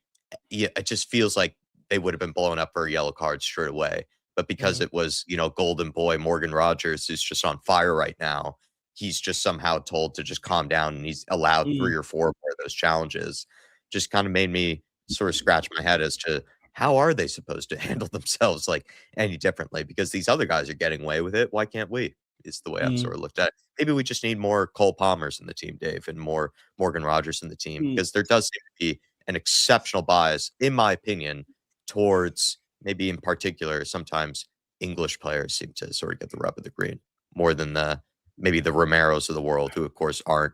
it just feels like they would have been blown up for a yellow card straight away. But because it was, golden boy Morgan Rogers, who's just on fire right now, he's just somehow told to just calm down, and he's allowed 3 or 4 more of those challenges. Just kind of made me sort of scratch my head as to how are they supposed to handle themselves like any differently? Because these other guys are getting away with it. Why can't we? Is the way I've sort of looked at it. Maybe we just need more Cole Palmers in the team, Dave, and more Morgan Rogers in the team, because there does seem to be an exceptional bias, in my opinion, towards maybe in particular, sometimes English players seem to sort of get the rub of the green more than maybe the Romeros of the world, who of course aren't,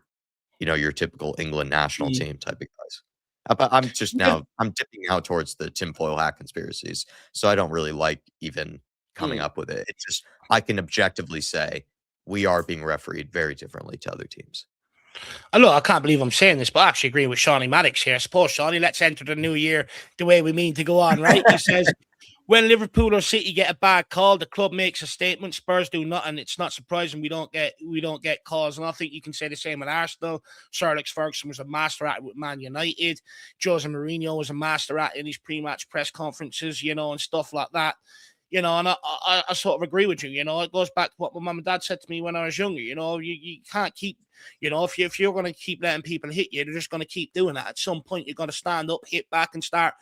your typical England national team type of guys. But I'm just now, I'm dipping out towards the tinfoil hat conspiracies. So I don't really like even coming up with it. It's just, I can objectively say we are being refereed very differently to other teams. Look, I can't believe I'm saying this, but I actually agree with Shawnee Maddox here. I suppose, Shawnee, let's enter the new year the way we mean to go on, right? He says, when Liverpool or City get a bad call, the club makes a statement. Spurs do nothing. It's not surprising we don't get calls. And I think you can say the same with Arsenal. Sir Alex Ferguson was a master at it with Man United. Jose Mourinho was a master at it in his pre-match press conferences, and stuff like that. And I sort of agree with you. It goes back to what my mum and dad said to me when I was younger. You can't keep, if you're going to keep letting people hit you, they're just going to keep doing that. At some point, you're going to stand up, hit back, and start,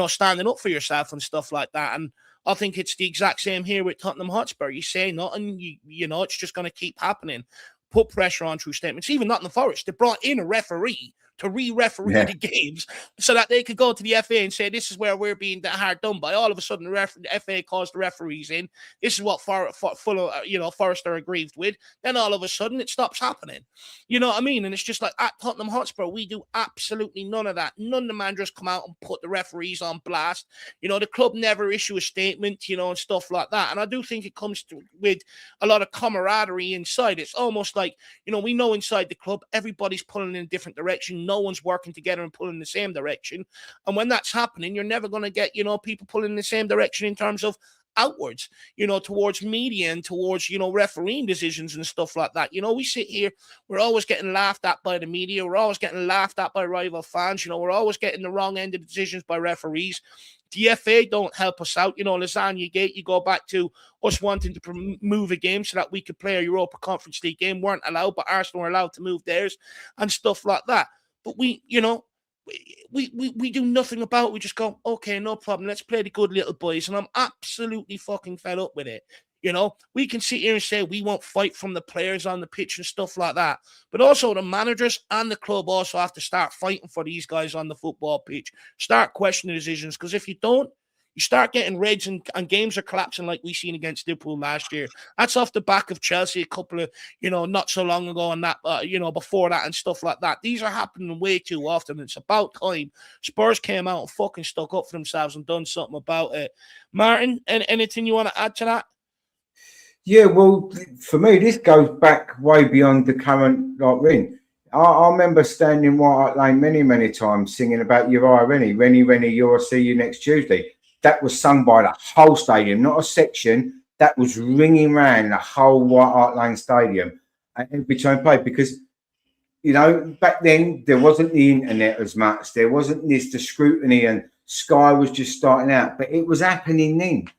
standing up for yourself and stuff like that. And I think it's the exact same here with Tottenham Hotspur. You say nothing, it's just going to keep happening. Put pressure on through statements. Even Nottingham Forest, they brought in a referee to re-referee the games so that they could go to the FA and say, this is where we're being that hard done by. All of a sudden, the FA calls the referees in. This is what Forest are aggrieved with. Then all of a sudden, it stops happening. You know what I mean? And it's just like at Tottenham Hotspur, we do absolutely none of that. None of the managers come out and put the referees on blast. The club never issue a statement, and stuff like that. And I do think it comes with a lot of camaraderie inside. It's almost like, we know inside the club, everybody's pulling in a different direction. No one's working together and pulling in the same direction. And when that's happening, you're never going to get, people pulling in the same direction in terms of outwards, towards media and towards, refereeing decisions and stuff like that. We sit here, we're always getting laughed at by the media. We're always getting laughed at by rival fans. We're always getting the wrong end of the decisions by referees. The FA don't help us out. Lasagna Gate, you go back to us wanting to move a game so that we could play a Europa Conference League game. Weren't allowed, but Arsenal were allowed to move theirs and stuff like that. But we do nothing about it. We just go, okay, no problem. Let's play the good little boys. And I'm absolutely fucking fed up with it. We can sit here and say we won't fight from the players on the pitch and stuff like that. But also the managers and the club also have to start fighting for these guys on the football pitch. Start questioning decisions. Because if you don't, you start getting reds and games are collapsing like we seen against Liverpool last year. That's off the back of Chelsea a couple of, not so long ago and that, before that and stuff like that. These are happening way too often. It's about time Spurs came out and fucking stuck up for themselves and done something about it. Martin, anything you want to add to that? Yeah, well, for me, this goes back way beyond the current ring. I remember standing White Hart Lane many, many times singing about Uriah Rennie. Rennie, you'll see you next Tuesday. That was sung by the whole stadium, not a section. That was ringing around the whole White Hart Lane stadium every time played because, back then there wasn't the internet as much. There wasn't the scrutiny and Sky was just starting out, but it was happening then.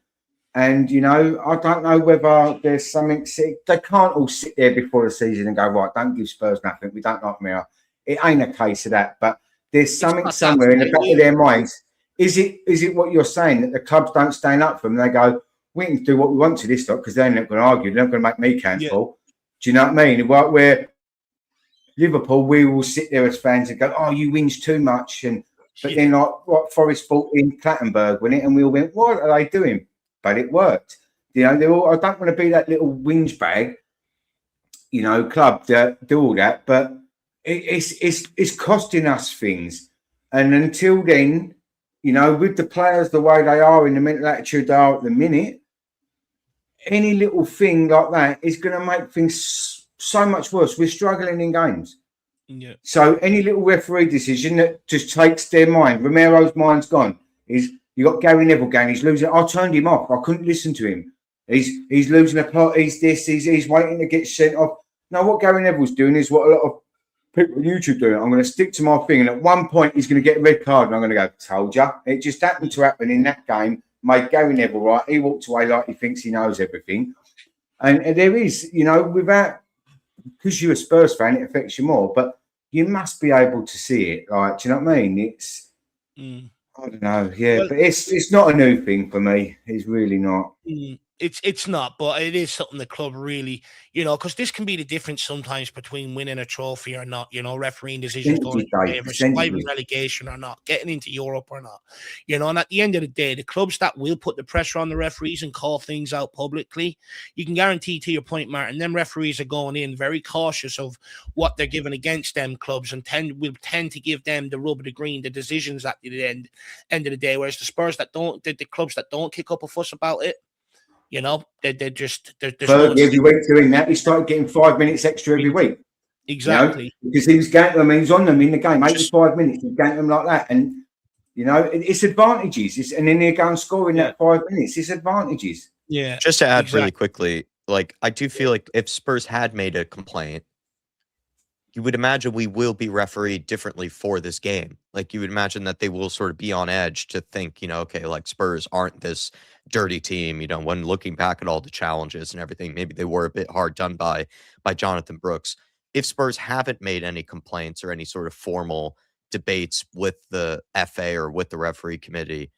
And, I don't know whether there's something. They can't all sit there before the season and go, right, don't give Spurs nothing. We don't like them. It ain't a case of that. But there's something somewhere in the back of their minds. Is it what you're saying, that the clubs don't stand up for them? They go, we can do what we want to this lot because they're not going to argue. They're not going to make me cancel. Yeah. Do you know what I mean? Where Liverpool, we will sit there as fans and go, oh, you whinge too much. But then like what Forest bought in Clattenburg, wasn't it? And we all went, what are they doing? But it worked. I don't want to be that little whinge bag. club that do all that, but it's costing us things. And until then, with the players the way they are in the mental attitude they are at the minute, any little thing like that is going to make things so much worse. We're struggling in games. Yeah. So any little referee decision that just takes their mind, Romero's mind's gone. You got Gary Neville going. He's losing. I turned him off. I couldn't listen to him. He's losing a plot. He's this. He's waiting to get sent off. Now what Gary Neville's doing is what a lot of people on YouTube do. I'm going to stick to my thing, and at one point he's going to get a red card, and I'm going to go, told ya. It just happened to happen in that game. Made Gary Neville right. He walked away like he thinks he knows everything, and there is, without, because you're a Spurs fan, it affects you more, but you must be able to see it. Like, do you know what I mean? It's, I don't know, yeah, but it's not a new thing for me. It's really not. It's not, but it is something the club really, because this can be the difference sometimes between winning a trophy or not, refereeing decisions going in favour, surviving relegation or not, getting into Europe or not, and at the end of the day, the clubs that will put the pressure on the referees and call things out publicly, you can guarantee, to your point, Martin, them referees are going in very cautious of what they're giving against them clubs and will tend to give them the rub of the green, the decisions at the end of the day, whereas the Spurs that don't, the clubs that don't kick up a fuss about it, they're just every week doing that. He started getting 5 minutes extra every week. Exactly, because he was going. I mean, he was on them in the game. 85 minutes. He's going them like that, and it's advantages. And then they go and score in that 5 minutes. It's advantages. Yeah. Just to add really quickly, like I do feel like if Spurs had made a complaint, you would imagine we will be refereed differently for this game. Like you would imagine that they will sort of be on edge to think, okay, like Spurs aren't this dirty team, when looking back at all the challenges and everything, maybe they were a bit hard done by Jonathan Brooks. If Spurs haven't made any complaints or any sort of formal debates with the FA or with the referee committee,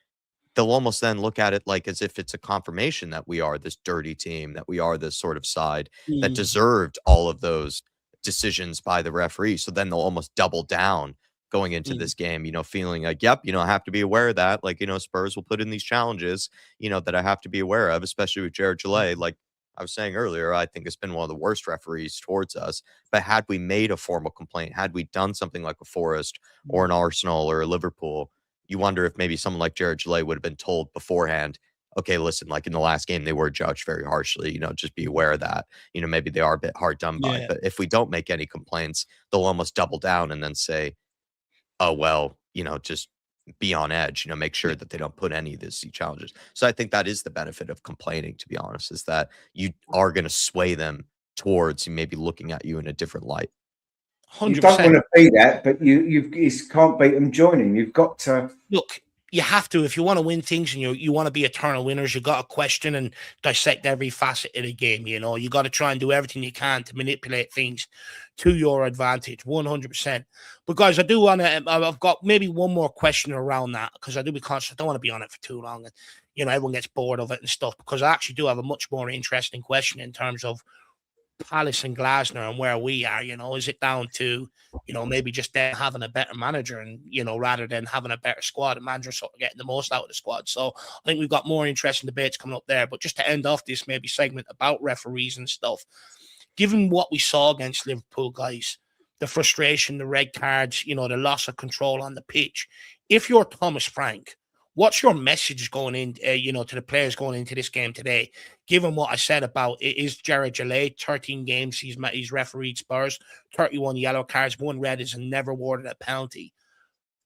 they'll almost then look at it like as if it's a confirmation that we are this dirty team, that we are this sort of side that deserved all of those decisions by the referee. So then they'll almost double down going into this game, feeling like, yep, I have to be aware of that. Like, Spurs will put in these challenges, that I have to be aware of, especially with Jared Gillette. Like I was saying earlier, I think it's been one of the worst referees towards us. But had we made a formal complaint, had we done something like a Forest or an Arsenal or a Liverpool, you wonder if maybe someone like Jared Gillette would have been told beforehand, okay, listen, like in the last game, they were judged very harshly, just be aware of that. Maybe they are a bit hard done by. But if we don't make any complaints, they'll almost double down and then say, oh, well, just be on edge, make sure that they don't put any of these challenges. So I think that is the benefit of complaining, to be honest, is that you are going to sway them towards maybe looking at you in a different light. 100%. You don't want to be that, but you can't beat them joining. You've got to look. You have to, if you want to win things and you want to be eternal winners, you got to question and dissect every facet of the game. You got to try and do everything you can to manipulate things to your advantage, 100%. But guys, I do want to, I've got maybe one more question around that, because I do be conscious. I don't want to be on it for too long. And, everyone gets bored of it and stuff, because I actually do have a much more interesting question in terms of Palace and Glasner and where we are. Is it down to, maybe just them having a better manager and, rather than having a better squad, and manager sort of getting the most out of the squad. So I think we've got more interesting debates coming up there. But just to end off this maybe segment about referees and stuff, given what we saw against Liverpool, guys, the frustration, the red cards, the loss of control on the pitch, if you're Thomas Frank, what's your message going in, to the players going into this game today? Given what I said about it is Jared Gillette, 13 games he's refereed Spurs, 31 yellow cards, 1 red, is never awarded a penalty.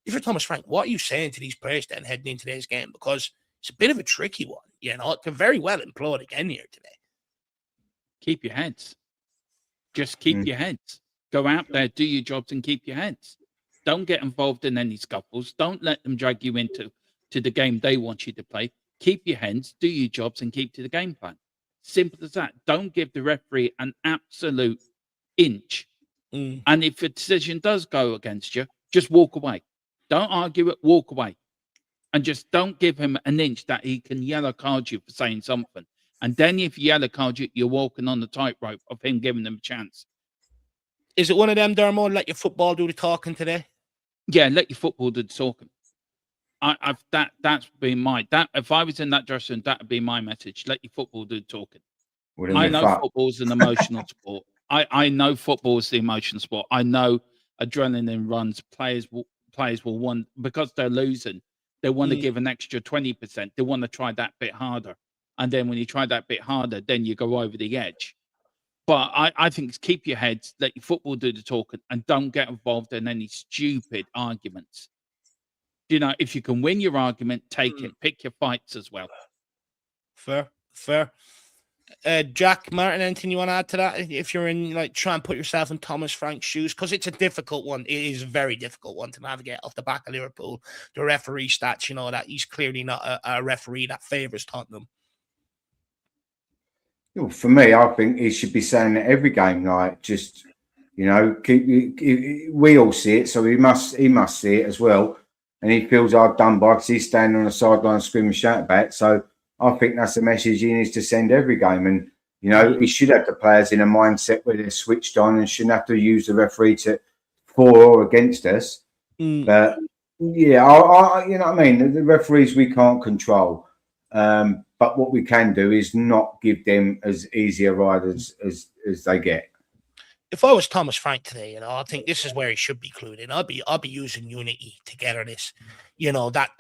If you're Thomas Frank, what are you saying to these players then heading into today's game? Because it's a bit of a tricky one. It can very well implode again here today. Keep your heads. Just keep your heads. Go out there, do your jobs, and keep your heads. Don't get involved in any scuffles. Don't let them drag you into the game they want you to play. Keep your heads, do your jobs, and keep to the game plan. Simple as that. Don't give the referee an absolute inch. And if a decision does go against you, just walk away. Don't argue it, walk away. And just don't give him an inch that he can yellow card you for saying something. And then if you yellow card you, you're walking on the tightrope of him giving them a chance. Is it one of them, Dermo, let your football do the talking today? Yeah, let your football do the talking. That's been if I was in that dressing room, that would be my message. Let your football do the talking. I know football's an emotional sport. I know football is the emotion sport. I know adrenaline runs. Players will want, because they're losing, they want to give an extra 20%. They want to try that bit harder. And then when you try that bit harder, then you go over the edge. But I think keep your heads, let your football do the talking, and don't get involved in any stupid arguments. You know, if you can win your argument, take it. Pick your fights as well. Fair. Jack, Martin, anything you want to add to that? If you're in, like, try and put yourself in Thomas Frank's shoes, because it's a difficult one. It is a very difficult one to navigate off the back of Liverpool. The referee stats, you know, that he's clearly not a referee that favours Tottenham. Well, for me, I think he should be saying that every game, like, just, you know, we all see it, so he must see it as well. And he feels hard done by because he's standing on the sideline screaming shout back. So I think that's the message he needs to send every game. And, you know, he should have the players in a mindset where they're switched on and shouldn't have to use the referee for or against us. But, yeah, I you know what I mean? The referees we can't control. But what we can do is not give them as easy a ride as they get. If I was Thomas Frank today, you know, I think this is where he should be clued in. I'll be using unity together. This, you know, that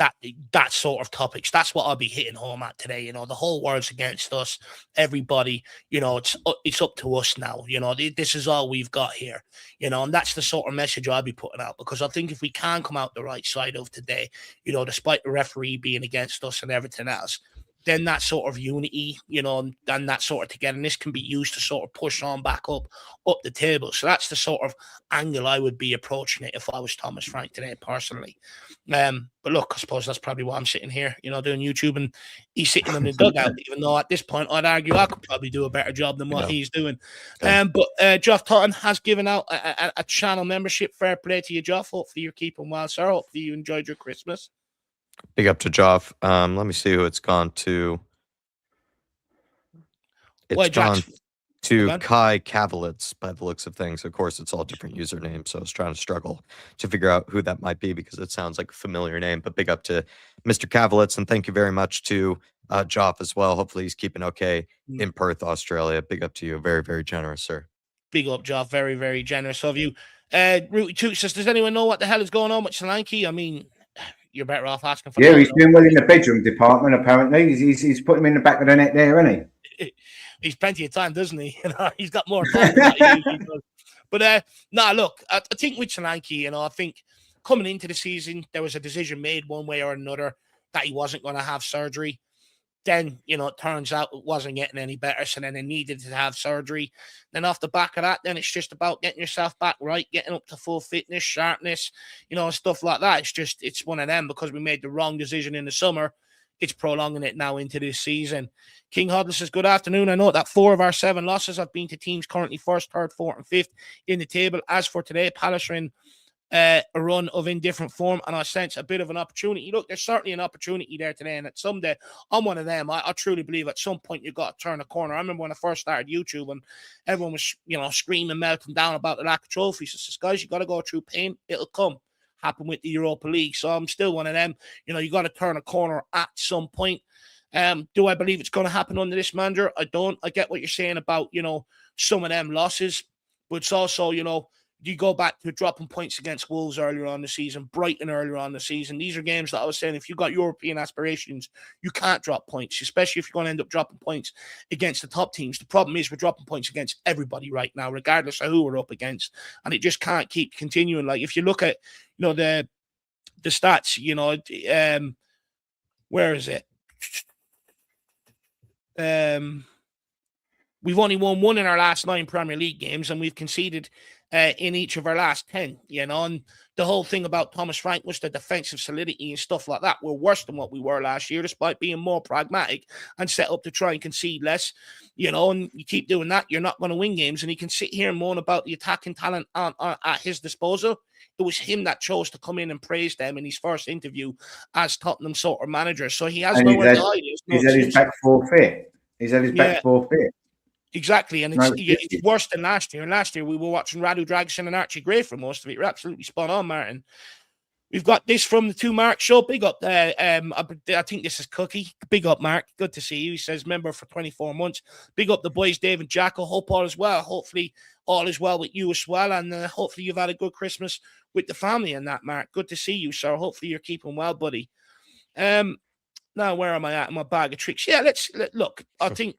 sort of topics. That's what I'll be hitting home at today. You know, the whole world's against us. Everybody, you know, it's up to us now. You know, this is all we've got here. You know, and that's the sort of message I'll be putting out, because I think if we can come out the right side of today, you know, despite the referee being against us and everything else, then that sort of unity, you know, and that sort of togetherness can be used to sort of push on back up the table. So that's the sort of angle I would be approaching it if I was Thomas Frank today, personally. But look, I suppose that's probably why I'm sitting here, you know, doing YouTube, and he's sitting in the dugout, even though at this point I'd argue I could probably do a better job than what he's doing. But Geoff Totten has given out a channel membership. Fair play to you, Geoff. Hopefully you're keeping well, sir. Hopefully you enjoyed your Christmas. Big up to Joff. Let me see who it's gone to. It's gone to Kai Kavalitz by the looks of things. Of course, it's all different usernames, so I was trying to struggle to figure out who that might be because it sounds like a familiar name. But big up to Mr. Kavalitz, and thank you very much to Joff as well. Hopefully he's keeping okay in Perth, Australia. Big up to you. Very, very generous, sir. Big up, Joff. Very, very generous of you. Rooty Toot says, does anyone know what the hell is going on with Solanke? I mean, you're better off asking for. Yeah, he's doing well in the bedroom department. Apparently, he's putting him in the back of the net there, isn't he? He's plenty of time, doesn't he? You know, he's got more time than what he usually does. But look, I think with Solanke, you know, I think coming into the season there was a decision made one way or another that he wasn't going to have surgery. Then, you know, it turns out it wasn't getting any better, so then they needed to have surgery. Then off the back of that, then it's just about getting yourself back right, getting up to full fitness, sharpness, you know, and stuff like that. It's one of them, because we made the wrong decision in the summer. It's prolonging it now into this season. King Hodler says, good afternoon. I know that 4 of our 7 losses have been to teams currently 1st, 3rd, 4th, and 5th in the table. As for today, Palace are in a run of indifferent form, and I sense a bit of an opportunity. Look, there's certainly an opportunity there today, and at someday, I'm one of them. I truly believe at some point you've got to turn a corner. I remember when I first started YouTube and everyone was, you know, screaming, melting down about the lack of trophies. I says, guys, you got to go through pain. It'll come. Happen with the Europa League. So I'm still one of them. You know, you got to turn a corner at some point. Do I believe it's going to happen under this manager? I don't. I get what you're saying about, you know, some of them losses, but it's also, you know, you go back to dropping points against Wolves earlier on the season, Brighton earlier on the season. These are games that I was saying, if you've got European aspirations, you can't drop points, especially if you're going to end up dropping points against the top teams. The problem is we're dropping points against everybody right now, regardless of who we're up against. And it just can't keep continuing. Like, if you look at, you know, the stats, you know, where is it? We've only won 1 in our last 9 Premier League games, and we've conceded in each of our last 10, you know, and the whole thing about Thomas Frank was the defensive solidity and stuff like that. We're worse than what we were last year, despite being more pragmatic and set up to try and concede less, you know, and you keep doing that, you're not going to win games. And he can sit here and moan about the attacking talent at his disposal. It was him that chose to come in and praise them in his first interview as Tottenham sort of manager. So he has nowhere to hide. He's at his back 4 fit. He's at his back 4 fit. Exactly, and it's worse than last year. And last year we were watching Radu Dragosin and Archie Gray for most of it. You're absolutely spot on, Martin. We've got this from the 2 Mark show. Big up there. I think this is Cookie. Big up, Mark. Good to see you. He says, member for 24 months. Big up the boys, Dave and Jack. I hope all is well. Hopefully all is well with you as well. And hopefully you've had a good Christmas with the family and that, Mark. Good to see you, sir. Hopefully you're keeping well, buddy. Now, where am I at in my bag of tricks? Yeah, look. I think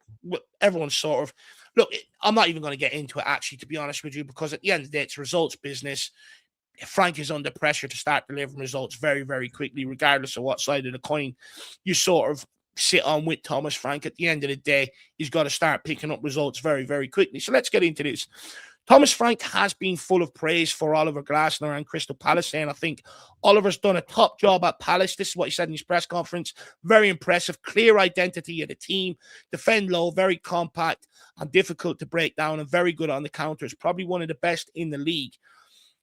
everyone's sort of... Look, I'm not even going to get into it, actually, to be honest with you, because at the end of the day, it's results business. Frank is under pressure to start delivering results very, very quickly, regardless of what side of the coin you sort of sit on with Thomas Frank. At the end of the day, he's got to start picking up results very, very quickly. So let's get into this. Thomas Frank has been full of praise for Oliver Glasner and Crystal Palace, and I think Oliver's done a top job at Palace. This is what he said in his press conference. Very impressive, clear identity of the team, defend low, very compact and difficult to break down, and very good on the counters. Probably one of the best in the league.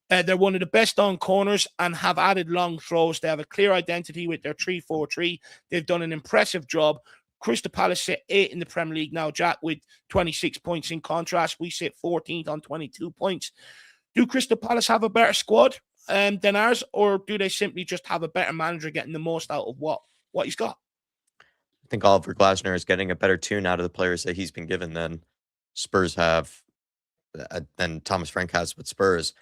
They're one of the best on corners and have added long throws. They have a clear identity with their 3-4-3. They've done an impressive job. Crystal Palace sit 8th in the Premier League now, Jack, with 26 points. In contrast, we sit 14th on 22 points. Do Crystal Palace have a better squad than ours, or do they simply just have a better manager getting the most out of what he's got? I think Oliver Glasner is getting a better tune out of the players that he's been given than Spurs have, than Thomas Frank has with Spurs.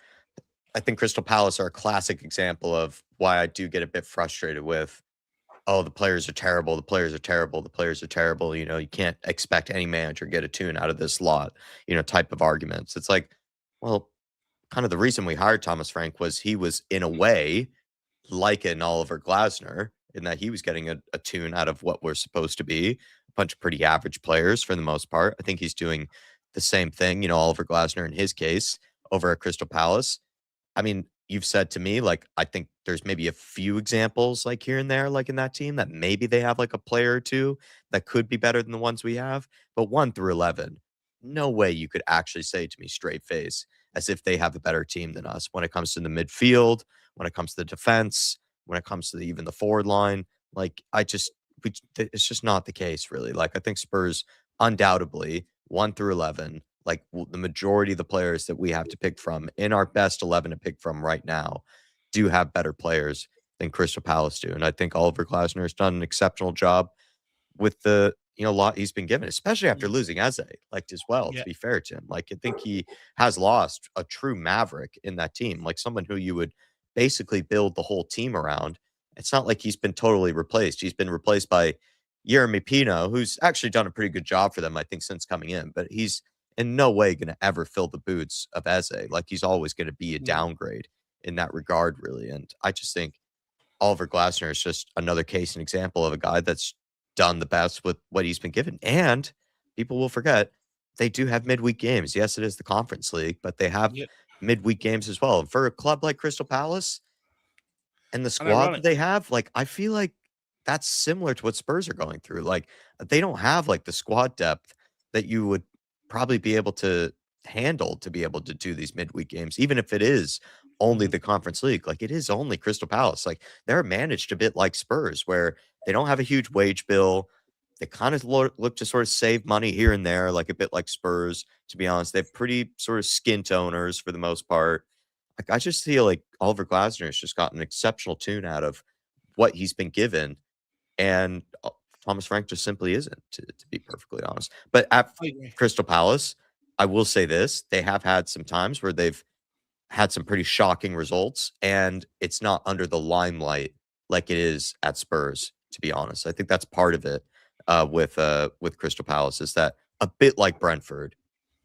I think Crystal Palace are a classic example of why I do get a bit frustrated with, oh, the players are terrible, the players are terrible, the players are terrible. You know, you can't expect any manager to get a tune out of this lot, type of arguments. It's like, well, kind of the reason we hired Thomas Frank was he was, in a way, like an Oliver Glasner, in that he was getting a tune out of what we're supposed to be, a bunch of pretty average players for the most part. I think he's doing the same thing, Oliver Glasner in his case, over at Crystal Palace. I mean, you've said to me, like, I think there's maybe a few examples, like, here and there, like, in that team that maybe they have, like, a player or two that could be better than the ones we have. But 1 through 11, no way you could actually say to me straight face as if they have a better team than us when it comes to the midfield, when it comes to the defense, when it comes to even the forward line. Like, it's just not the case, really. Like, I think Spurs undoubtedly 1 through 11, like the majority of the players that we have to pick from in our best 11 to pick from right now do have better players than Crystal Palace do. And I think Oliver Glasner has done an exceptional job with the, lot he's been given, especially after losing Eze, like, as well, to be fair to him. Like, I think he has lost a true maverick in that team, like someone who you would basically build the whole team around. It's not like he's been totally replaced. He's been replaced by Yeremy Pino, who's actually done a pretty good job for them, I think, since coming in, but he's in no way going to ever fill the boots of Eze. Like, he's always going to be a downgrade in that regard, really. And I just think Oliver Glasner is just another case and example of a guy that's done the best with what he's been given. And people will forget, they do have midweek games. Yes, it is the Conference League, but they have midweek games as well. And for a club like Crystal Palace and the squad that they have, like, I feel like that's similar to what Spurs are going through. Like, they don't have, like, the squad depth that you would probably be able to handle to be able to do these midweek games, even if it is only the Conference League. Like, it is only Crystal Palace. Like, they're managed a bit like Spurs, where they don't have a huge wage bill. They kind of look to sort of save money here and there, like a bit like Spurs, to be honest. They have pretty sort of skint owners for the most part. Like, I just feel like Oliver Glasner has just gotten an exceptional tune out of what he's been given. And Thomas Frank just simply isn't, to be perfectly honest. But at Crystal Palace, I will say this. They have had some times where they've had some pretty shocking results, and it's not under the limelight like it is at Spurs, to be honest. I think that's part of it with Crystal Palace, is that a bit like Brentford,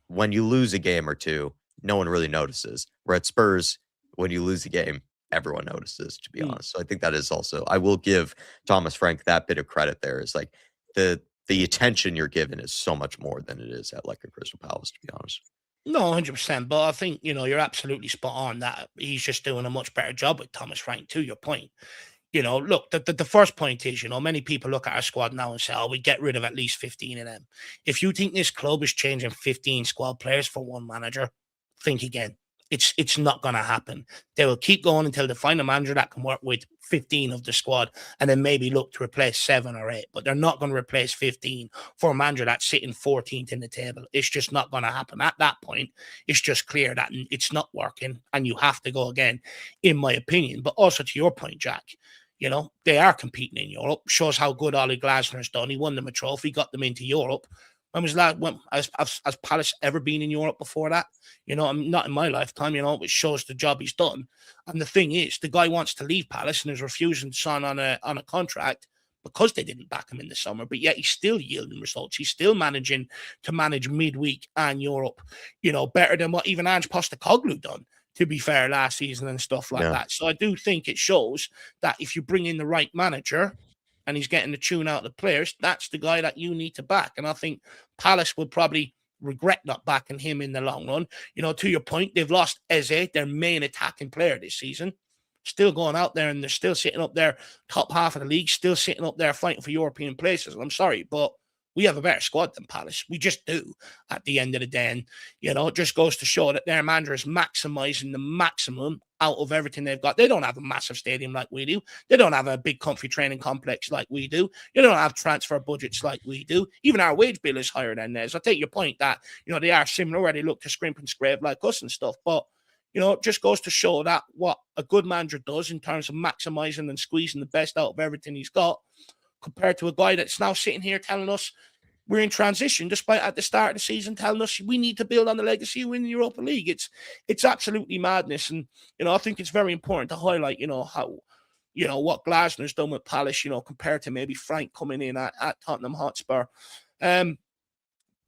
when you lose a game or two, no one really notices. Where at Spurs, when you lose a game, everyone notices, to be honest. So I think that is also, I will give Thomas Frank that bit of credit there. Is like the attention you're given is so much more than it is at like a Crystal Palace, to be honest. No, 100%. But I think, you're absolutely spot on that he's just doing a much better job with Thomas Frank, to your point. Look, the first point is, many people look at our squad now and say, oh, we get rid of at least 15 of them. If you think this club is changing 15 squad players for one manager, think again. It's not going to happen. They will keep going until they find a manager that can work with 15 of the squad and then maybe look to replace 7 or 8. But they're not going to replace 15 for a manager that's sitting 14th in the table. It's just not going to happen. At that point, it's just clear that it's not working and you have to go again, in my opinion. But also to your point, Jack, you know, they are competing in Europe. Shows how good Ollie Glasner's done. He won them a trophy, got them into Europe. When was that? When has Palace ever been in Europe before that? You know, not in my lifetime. You know, which shows the job he's done. And the thing is, the guy wants to leave Palace and is refusing to sign on a contract because they didn't back him in the summer. But yet he's still yielding results. He's still managing to manage midweek and Europe. You know, better than what even Ange Postecoglou done, to be fair, last season and stuff like that. So I do think it shows that if you bring in the right manager and he's getting the tune out of the players, that's the guy that you need to back. And I think Palace will probably regret not backing him in the long run. You know, to your point, they've lost Eze, their main attacking player this season. Still going out there and they're still sitting up there, top half of the league, still sitting up there fighting for European places. And I'm sorry, but we have a better squad than Palace. We just do at the end of the day. And, you know, it just goes to show that their manager is maximizing the maximum out of everything they've got. They don't have a massive stadium like we do. They don't have a big comfy training complex like we do. They don't have transfer budgets like we do. Even our wage bill is higher than theirs. I take your point that, you know, they are similar where they look to scrimp and scrape like us and stuff. But, you know, it just goes to show that what a good manager does in terms of maximizing and squeezing the best out of everything he's got, compared to a guy that's now sitting here telling us we're in transition, despite at the start of the season telling us we need to build on the legacy of winning the Europa League. It's absolutely madness. And, you know, I think it's very important to highlight, you know, how, you know, what Glasner's done with Palace, you know, compared to maybe Frank coming in at Tottenham Hotspur. To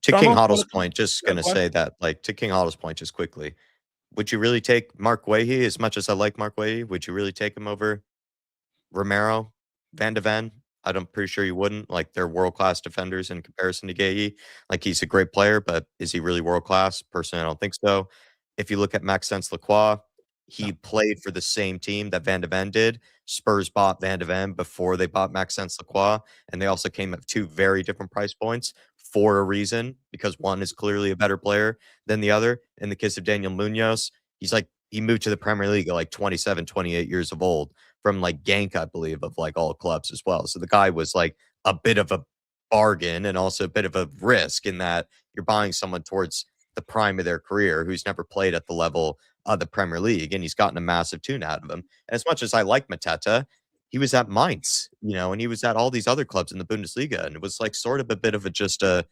King Hoddle's point, just going to say that, like, to King Hoddle's point, just quickly, would you really take Mark Guehi? As much as I like Mark Guehi, would you really take him over Romero, Van de Ven? I'm pretty sure you wouldn't. Like, they're world-class defenders in comparison to Guehi. Like, he's a great player, but is he really world-class? Personally, I don't think so. If you look at Maxence Lacroix, he played for the same team that Van de Ven did. Spurs bought Van de Ven before they bought Maxence Lacroix, and they also came at 2 very different price points for a reason, because one is clearly a better player than the other. In the case of Daniel Munoz, he moved to the Premier League at like 27, 28 years of old from like Genk, I believe, of like all clubs as well. So the guy was like a bit of a bargain and also a bit of a risk in that you're buying someone towards the prime of their career who's never played at the level of the Premier League, and he's gotten a massive tune out of him. And as much as I like Mateta, he was at Mainz, you know, and he was at all these other clubs in the Bundesliga, and it was like sort of a bit of a just a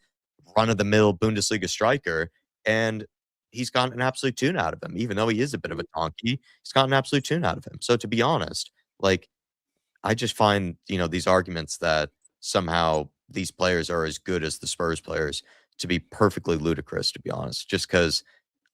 run-of-the-mill Bundesliga striker, and he's gotten an absolute tune out of him. Even though he is a bit of a donkey, he's gotten an absolute tune out of him. So to be honest, like, I just find, you know, these arguments that somehow these players are as good as the Spurs players to be perfectly ludicrous, to be honest, just because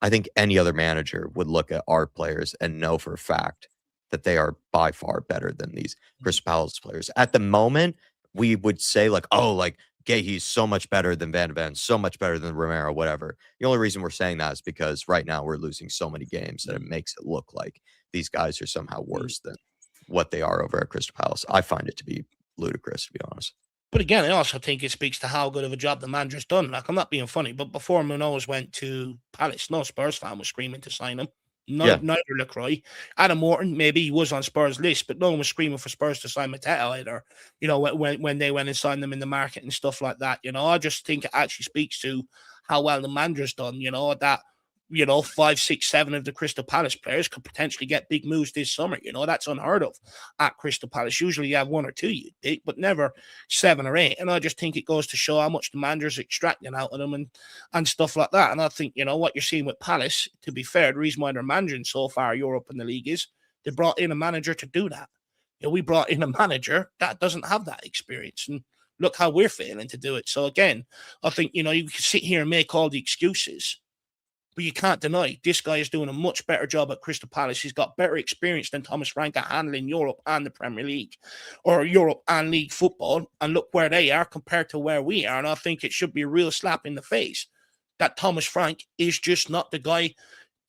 I think any other manager would look at our players and know for a fact that they are by far better than these Crystal Palace players. At the moment, we would say like, oh, like Guehi's so much better than Van de Ven, so much better than Romero, whatever. The only reason we're saying that is because right now we're losing so many games that it makes it look like these guys are somehow worse than what they are over at Crystal Palace. I find it to be ludicrous, to be honest. But again, I also think it speaks to how good of a job the manager's done. Like, I'm not being funny, but before Munoz went to Palace, no Spurs fan was screaming to sign him. Neither Lacroix. Adam Morton, maybe he was on Spurs' list, but no one was screaming for Spurs to sign Mateta either, you know, when they went and signed them in the market and stuff like that. You know, I just think it actually speaks to how well the manager's done, you know, that, you know, 5, 6, 7 of the Crystal Palace players could potentially get big moves this summer. You know, that's unheard of at Crystal Palace. Usually you have 1 or 2 you'd pick, but never 7 or 8. And I just think it goes to show how much the manager's extracting out of them and stuff like that. And I think, you know, what you're seeing with Palace, to be fair, the reason why they're managing so far Europe in the league is they brought in a manager to do that. You know, we brought in a manager that doesn't have that experience. And look how we're failing to do it. So again, I think, you know, you can sit here and make all the excuses, but you can't deny this guy is doing a much better job at Crystal Palace. He's got better experience than Thomas Frank at handling Europe and the Premier League, or Europe and league football. And look where they are compared to where we are. And I think it should be a real slap in the face that Thomas Frank is just not the guy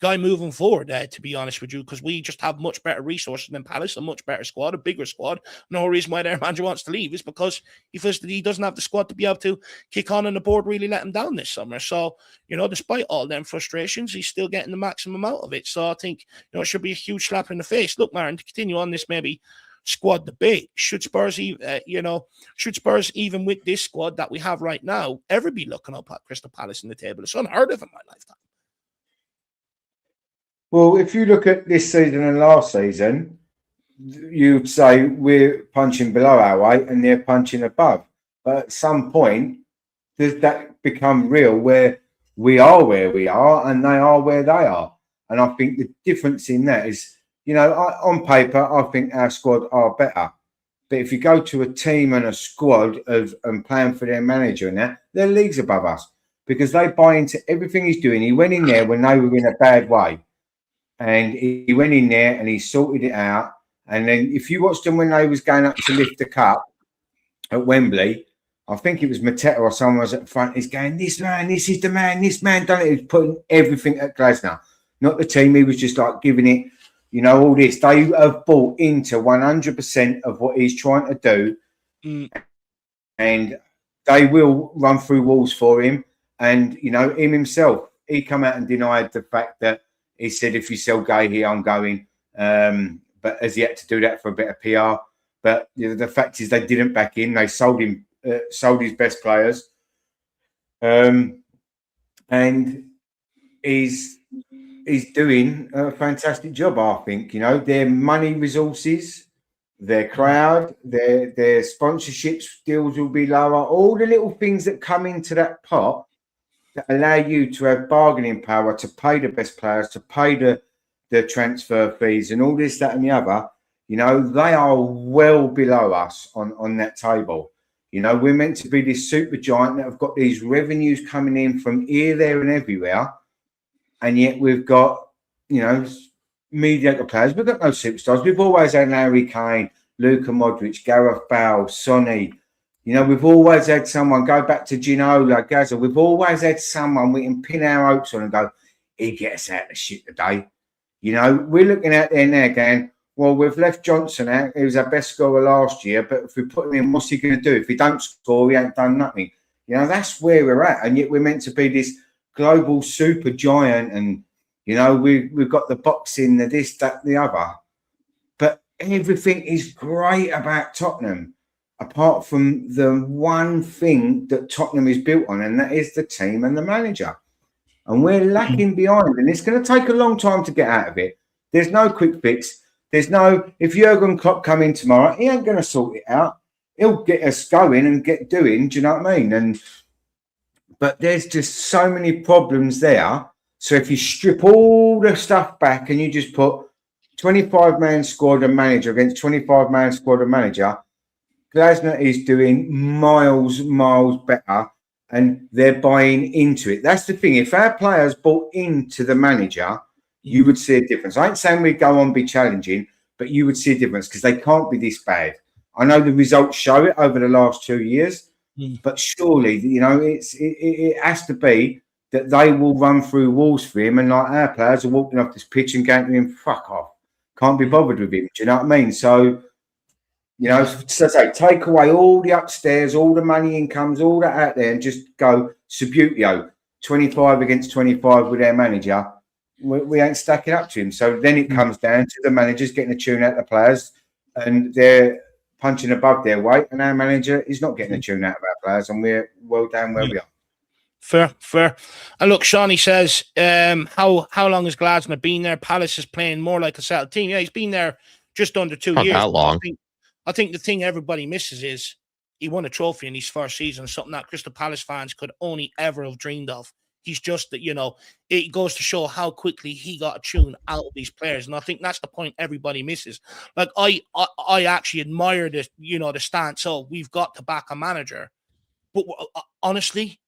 guy moving forward, to be honest with you, because we just have much better resources than Palace, a much better squad, a bigger squad. No reason why their manager wants to leave is because he feels that he doesn't have the squad to be able to kick on, and the board really let him down this summer. So, despite all them frustrations, he's still getting the maximum out of it. So I think, it should be a huge slap in the face. Look, Marin, to continue on this maybe squad debate, should Spurs even with this squad that we have right now ever be looking up at Crystal Palace in the table? It's unheard of in my lifetime. Well, if you look at this season and last season, you'd say we're punching below our weight and they're punching above. But at some point, does that become real where we are where we are and they are where they are? And I think the difference in that is, on paper, I think our squad are better. But if you go to a team and a squad and plan for their manager and that, they're leagues above us because they buy into everything he's doing. He went in there when they were in a bad way. And he went in there and he sorted it out. And then if you watched them when they was going up to lift the cup at Wembley, I think it was Mateta or someone was at the front. He's going, this is the man, this man done it. He was putting everything at Glasner. Not the team. He was just like giving it, all this. They have bought into 100% of what he's trying to do. And they will run through walls for him. And, him himself, he come out and denied the fact that he said, if you sell Gay here, I'm going. But has yet to do that for a bit of PR. But the fact is they didn't back in. They sold him, sold his best players. And he's doing a fantastic job, I think. Their money resources, their crowd, their sponsorships deals will be lower. All the little things that come into that pot that allow you to have bargaining power to pay the best players, to pay the transfer fees and all this, that and the other, they are well below us on that table. We're meant to be this super giant that have got these revenues coming in from here, there and everywhere. And yet we've got, mediocre players. We've got no superstars. We've always had Harry Kane, Luka Modric, Gareth Bale, Sonny. We've always had someone, go back to Ginola, Gaza. We've always had someone we can pin our hopes on and go, he gets out of the shit today. We're looking out there now going, well, we've left Johnson out. He was our best scorer last year. But if we put him in, what's he going to do? If he don't score, he ain't done nothing. That's where we're at. And yet we're meant to be this global super giant. And, we've got the boxing, the this, that, the other. But everything is great about Tottenham, apart from the one thing that Tottenham is built on, and that is the team and the manager. And we're lacking behind, and it's going to take a long time to get out of it. There's no quick fix. If Jurgen Klopp come in tomorrow, he ain't going to sort it out. He'll get us going and get doing. Do you know what I mean? But there's just so many problems there. So if you strip all the stuff back and you just put 25-man squad and manager against 25-man squad and manager, Glasner is doing miles better, and they're buying into it. That's the thing. If our players bought into the manager, you would see a difference. I ain't saying we go on be challenging, but you would see a difference because they can't be this bad. I know the results show it over the last 2 years, but surely, it has to be that they will run through walls for him, and like our players are walking off this pitch and going to him, fuck off. Can't be bothered with him. Do you know what I mean? So, so say, take away all the upstairs, all the money incomes, all that out there, and just go Subutio, 25 against 25 with their manager. We ain't stacking up to him. So then it comes down to the managers getting a tune out of the players, and they're punching above their weight, and our manager is not getting a tune out of our players, and we're well down where we are. Fair. And look, Shawnee says, how long has Glasner been there? Palace is playing more like a settled team. Yeah, he's been there just under 2 years. Not that long. I think the thing everybody misses is he won a trophy in his first season, something that Crystal Palace fans could only ever have dreamed of. He's just that, it goes to show how quickly he got a tune out of these players. And I think that's the point everybody misses. Like, I actually admire the stance. So we've got to back a manager. But honestly,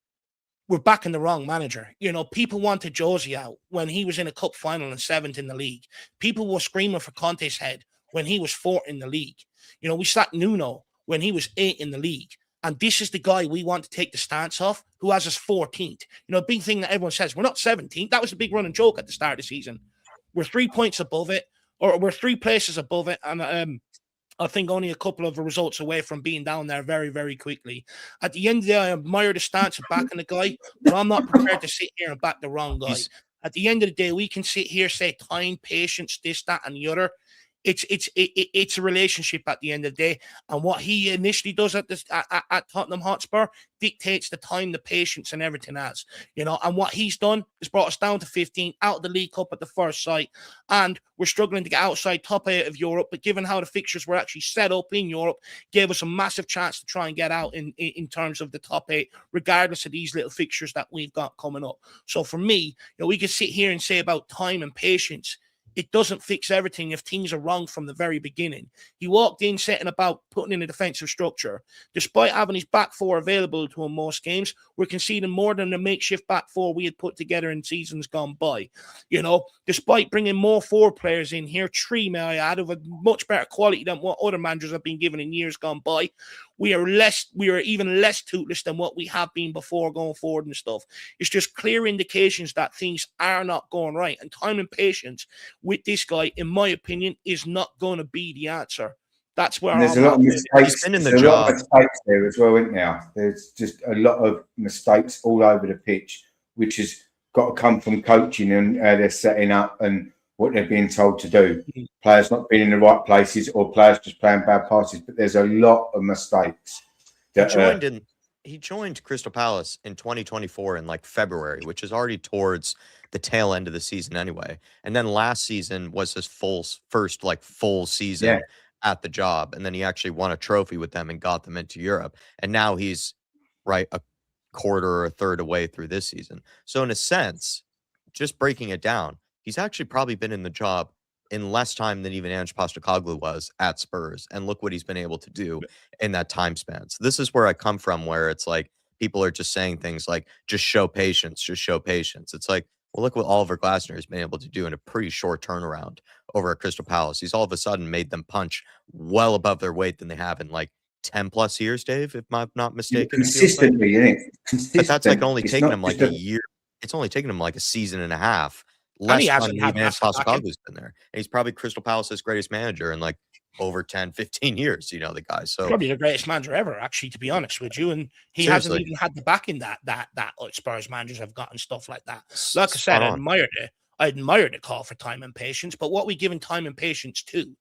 we're backing the wrong manager. People wanted Josie out when he was in a cup final and 7th in the league. People were screaming for Conte's head when he was 4th in the league. We sacked Nuno when he was 8th in the league. And this is the guy we want to take the stance off, who has us 14th. Big thing that everyone says, we're not 17th. That was a big running joke at the start of the season. We're 3 points above it, or we're 3 places above it. And I think only a couple of results away from being down there very, very quickly. At the end of the day, I admire the stance of backing the guy, but I'm not prepared to sit here and back the wrong guy. At the end of the day, we can sit here, say time, patience, this, that, and the other. It's a relationship at the end of the day, and what he initially does at Tottenham Hotspur dictates the time, the patience, and everything else. And what he's done is brought us down to 15, out of the League Cup at the first sight, and we're struggling to get outside top 8 of Europe. But given how the fixtures were actually set up in Europe, gave us a massive chance to try and get out in terms of the top 8, regardless of these little fixtures that we've got coming up. So for me, we could sit here and say about time and patience. It doesn't fix everything if things are wrong from the very beginning. He walked in setting about putting in a defensive structure. Despite having his back four available to him most games, we're conceding more than the makeshift back four we had put together in seasons gone by. Despite bringing more forward players in here, 3 may I add, of a much better quality than what other managers have been given in years gone by, we are even less toothless than what we have been before going forward and stuff. It's just clear indications that things are not going right. And time and patience with this guy, in my opinion, is not going to be the answer. That's where there's a lot of mistakes. In the there's a lot job. of mistakes there as well, isn't there? There's just a lot of mistakes all over the pitch, which has got to come from coaching and how they're setting up and what they're being told to do. Players not being in the right places, or players just playing bad passes. But there's a lot of mistakes. He joined Crystal Palace in 2024 in February, which is already towards the tail end of the season anyway. And then last season was his first full season at the job. And then he actually won a trophy with them and got them into Europe. And now he's a quarter or a third away through this season. So in a sense, just breaking it down, he's actually probably been in the job in less time than even Ange Postecoglou was at Spurs. And look what he's been able to do in that time span. So this is where I come from, where it's people are just saying things like, just show patience, just show patience. It's well, look what Oliver Glasner has been able to do in a pretty short turnaround over at Crystal Palace. He's all of a sudden made them punch well above their weight than they have in 10 plus years, Dave, if I'm not mistaken. Consistently, isn't it? But that's only taken him a year. It's only taken him a season and a half. Less time than even Ange Postecoglou's been there. And he's probably Crystal Palace's greatest manager in over 10, 15 years, the guy. So probably the greatest manager ever, actually, to be honest with you. And he hasn't even had the backing that Spurs managers have gotten, stuff like that. Like I said, I admire the call for time and patience, but what we giving time and patience to?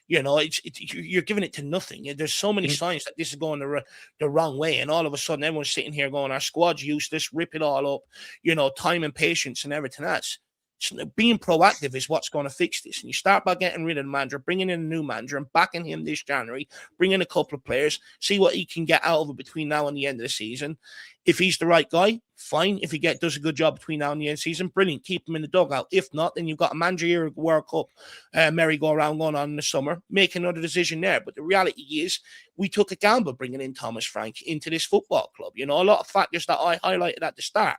You're giving it to nothing. There's so many signs that this is going the wrong way, and all of a sudden everyone's sitting here going, our squad's useless, rip it all up, time and patience and everything else. Being proactive is what's going to fix this. And you start by getting rid of the manager, bringing in a new manager and backing him this January, bring in a couple of players, see what he can get out of it between now and the end of the season. If he's the right guy, fine. If he does a good job between now and the end of the season, brilliant. Keep him in the dugout. If not, then you've got a Managerial World Cup merry-go-round going on in the summer. Make another decision there. But the reality is, we took a gamble bringing in Thomas Frank into this football club. A lot of factors that I highlighted at the start.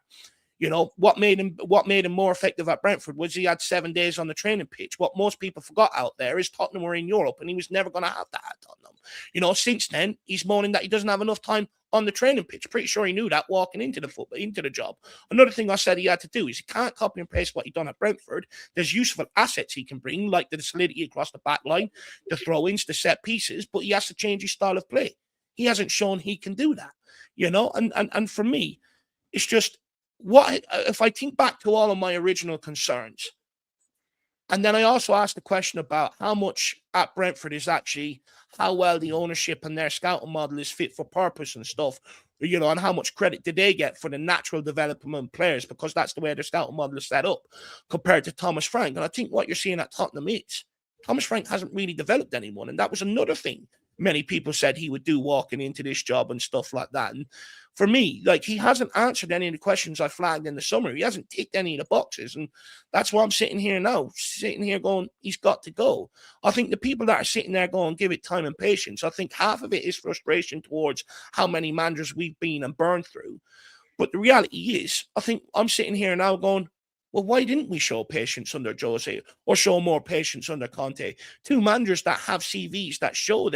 What made him more effective at Brentford was he had 7 days on the training pitch. What most people forgot out there is Tottenham were in Europe, and he was never going to have that at Tottenham. Since then, he's moaning that he doesn't have enough time on the training pitch. Pretty sure he knew that walking into the job. Another thing I said he had to do is he can't copy and paste what he done at Brentford. There's useful assets he can bring, like the solidity across the back line, the throw-ins, the set pieces, but he has to change his style of play. He hasn't shown he can do that, and for me, it's just, what if I think back to all of my original concerns, and then I also asked the question about how much at Brentford is actually how well the ownership and their scouting model is fit for purpose and stuff, and how much credit do they get for the natural development of players, because that's the way their scouting model is set up compared to Thomas Frank. And I think what you're seeing at Tottenham is Thomas Frank hasn't really developed anyone, and that was another thing many people said he would do walking into this job and stuff like that. And for me, he hasn't answered any of the questions I flagged in the summer. He hasn't ticked any of the boxes. And that's why I'm sitting here going, he's got to go. I think the people that are sitting there going, give it time and patience, I think half of it is frustration towards how many managers we've been and burned through. But the reality is, I think I'm sitting here now going, Well, why didn't we show patience under Jose or show more patience under Conte? Two managers that have CVs that show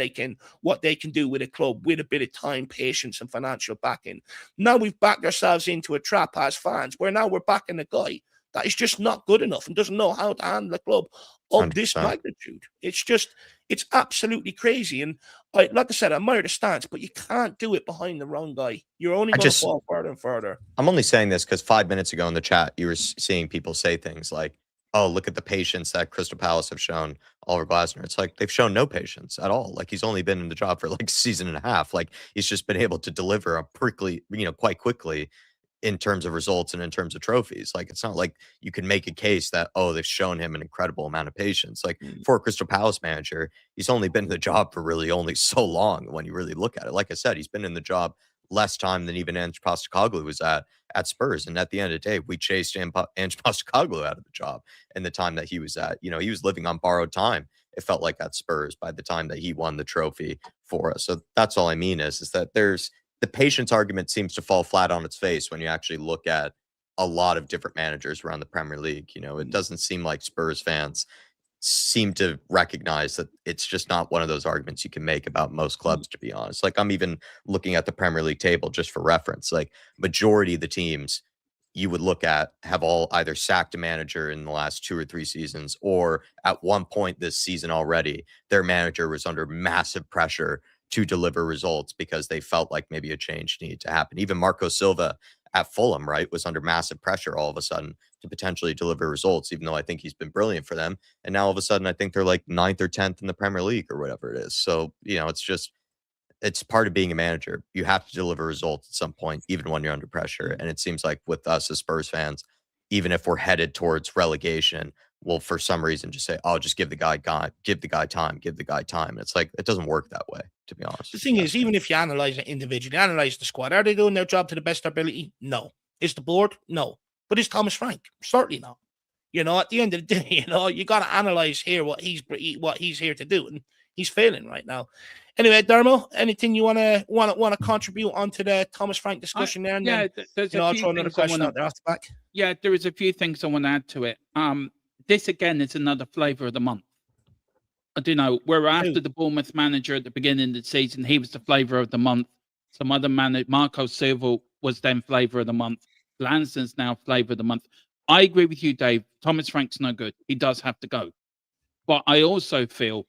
what they can do with a club with a bit of time, patience, and financial backing. Now we've backed ourselves into a trap as fans, where now we're backing a guy that is just not good enough and doesn't know how to handle a club of this 100%. magnitude. It's absolutely crazy. And like I said, I admire the stance, but you can't do it behind the wrong guy. You're only going to fall further and further. I'm only saying this because 5 minutes ago in the chat, you were seeing people say things like, oh, look at the patience that Crystal Palace have shown Oliver Glasner. It's like they've shown no patience at all. Like he's only been in the job for like a season and a half. Like he's just been able to deliver quite quickly in terms of results and in terms of trophies. Like it's not like you can make a case that, oh, they've shown him an incredible amount of patience. Like for a Crystal Palace manager, he's only been in the job for really only so long when you really look at it. Like I said, he's been in the job less time than even Ange Postecoglou was at Spurs. And at the end of the day, we chased Ange Postecoglou out of the job in the time that he was at. You know, he was living on borrowed time, it felt like, at Spurs by the time that he won the trophy for us. So that's all I mean is that there's the patience argument seems to fall flat on its face when you actually look at a lot of different managers around the Premier League. You know, it doesn't seem like Spurs fans seem to recognize that it's just not one of those arguments you can make about most clubs, to be honest. Like I'm even looking at the Premier League table just for reference. Like majority of the teams you would look at have all either sacked a manager in the last 2 or 3 seasons, or at one point this season already, their manager was under massive pressure to deliver results because they felt like maybe a change needed to happen. Even Marco Silva at Fulham, right, was under massive pressure all of a sudden to potentially deliver results, even though I think he's been brilliant for them. And now all of a sudden, I think they're like 9th or 10th in the Premier League or whatever it is. So, you know, it's part of being a manager. You have to deliver results at some point, even when you're under pressure. And it seems like with us as Spurs fans, even if we're headed towards relegation, we'll for some reason just say, "Oh, just give the guy time, give the guy time." And it's like it doesn't work that way, to be honest. The thing is, even if you analyze it individually, analyze the squad, are they doing their job to the best of their ability? No. Is the board? No. But is Thomas Frank? Certainly not. You know, at the end of the day, you know, you got to analyze here what he's here to do, and he's failing right now. Anyway, Dermo, anything you want to contribute onto the Thomas Frank discussion there? And yeah, then, there's I'll throw another question out there off the back. Yeah, there is a few things I want to add to it. This again is another flavour of the month. I don't know. We're after the Bournemouth manager at the beginning of the season. He was the flavour of the month. Some other manager, Marco Silva, was then flavour of the month. Lansden's now flavour of the month. I agree with you, Dave. Thomas Frank's no good. He does have to go. But I also feel,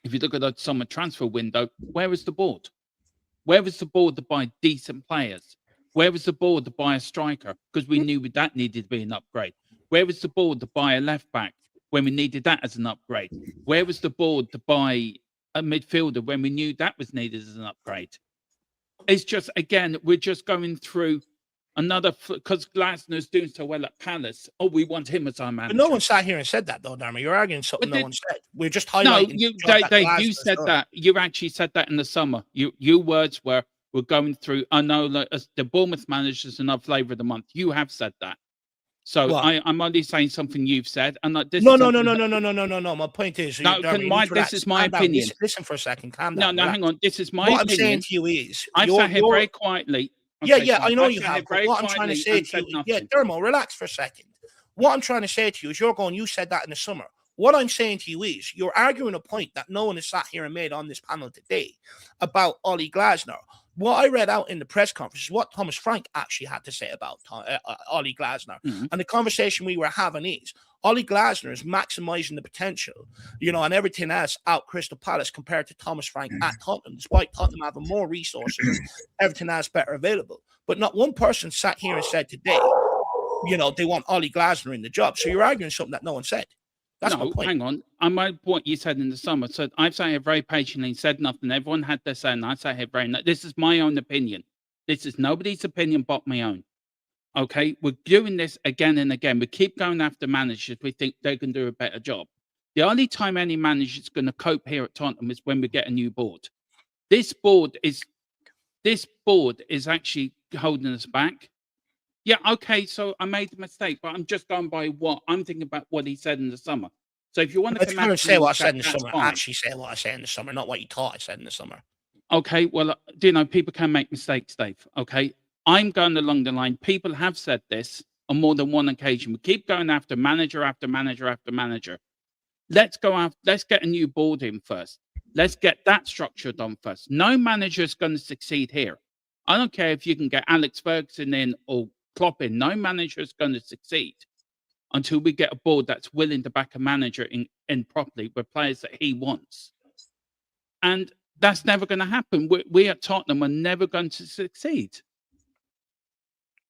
if you look at the summer transfer window, where is the board? Where was the board to buy decent players? Where was the board to buy a striker? Because we knew that needed to be an upgrade. Where was the board to buy a left back when we needed that as an upgrade? Where was the board to buy a midfielder when we knew that was needed as an upgrade? It's just, again, we're just going through another, because Glasner's doing so well at Palace. Oh, we want him as our manager. But no one sat here and said that, though, Darmy. You're arguing something no one said. We're just highlighting. No, Dave, you said that. You actually said that in the summer. Your words were, we're going through, I know like, the Bournemouth manager is another flavour of the month. You have said that. So I'm only saying something you've said. And like, this no. My point is, no, this is my opinion. Listen for a second. Calm down. No, hang on. This is my opinion. What I'm saying to you is, I've sat here very quietly. Yeah, I know you have. What I'm trying to say to you, Dermo, relax for a second. What I'm trying to say to you is, you said that in the summer. What I'm saying to you is, you're arguing a point that no one has sat here and made on this panel today about Ollie Glasner. What I read out in the press conference is what Thomas Frank actually had to say about Ollie Glasner. Mm-hmm. And the conversation we were having is, Ollie Glasner is maximizing the potential, and everything else out Crystal Palace compared to Thomas Frank at Tottenham, despite Tottenham having more resources, everything else better available. But not one person sat here and said today, they want Ollie Glasner in the job. So you're arguing something that no one said. That's my point. Hang on. I might what you said in the summer. So I've sat here very patiently, said nothing. Everyone had their say, and I sat here very. This is my own opinion. This is nobody's opinion but my own. Okay, we're doing this again and again. We keep going after managers. We think they can do a better job. The only time any manager is going to cope here at Tottenham is when we get a new board. This board is actually holding us back. Yeah, okay, so I made a mistake, but I'm just going by what I'm thinking about what he said in the summer. So if you want to say what I said in the summer, actually say what I said in the summer, not what you thought I said in the summer. Okay, well, people can make mistakes, Dave. Okay, I'm going along the line. People have said this. on more than one occasion. We keep going after manager after manager after manager. Let's go out. Let's get a new board in first. Let's get that structure done first. No manager is going to succeed here. I don't care if you can get Alex Ferguson in or Klopp in. No manager is going to succeed until we get a board that's willing to back a manager in properly with players that he wants. And that's never going to happen. We at Tottenham are never going to succeed.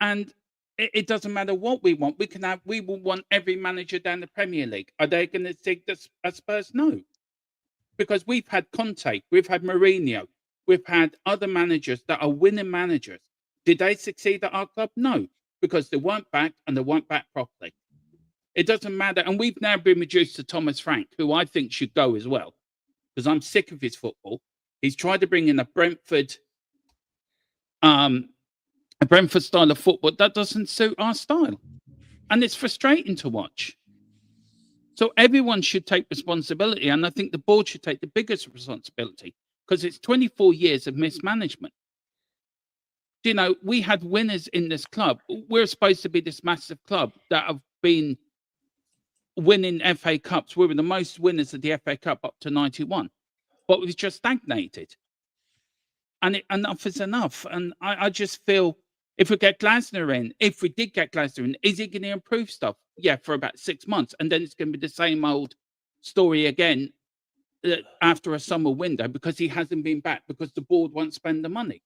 And it doesn't matter what we want. We will want every manager down the Premier League. Are they going to take this as Spurs? No. Because we've had Conte, we've had Mourinho, we've had other managers that are winning managers. Did they succeed at our club? No, because they weren't backed and they weren't backed properly. It doesn't matter. And we've now been reduced to Thomas Frank, who I think should go as well, because I'm sick of his football. He's tried to bring in a Brentford style of football that doesn't suit our style. And it's frustrating to watch. So everyone should take responsibility. And I think the board should take the biggest responsibility because it's 24 years of mismanagement. You know, we had winners in this club. We're supposed to be this massive club that have been winning FA Cups. We were the most winners of the FA Cup up to 91. But we've just stagnated. And enough is enough. And I just feel if we get Glasner in, if we did get Glasner in, is he going to improve stuff? Yeah, for about 6 months. And then it's going to be the same old story again after a summer window because he hasn't been back because the board won't spend the money.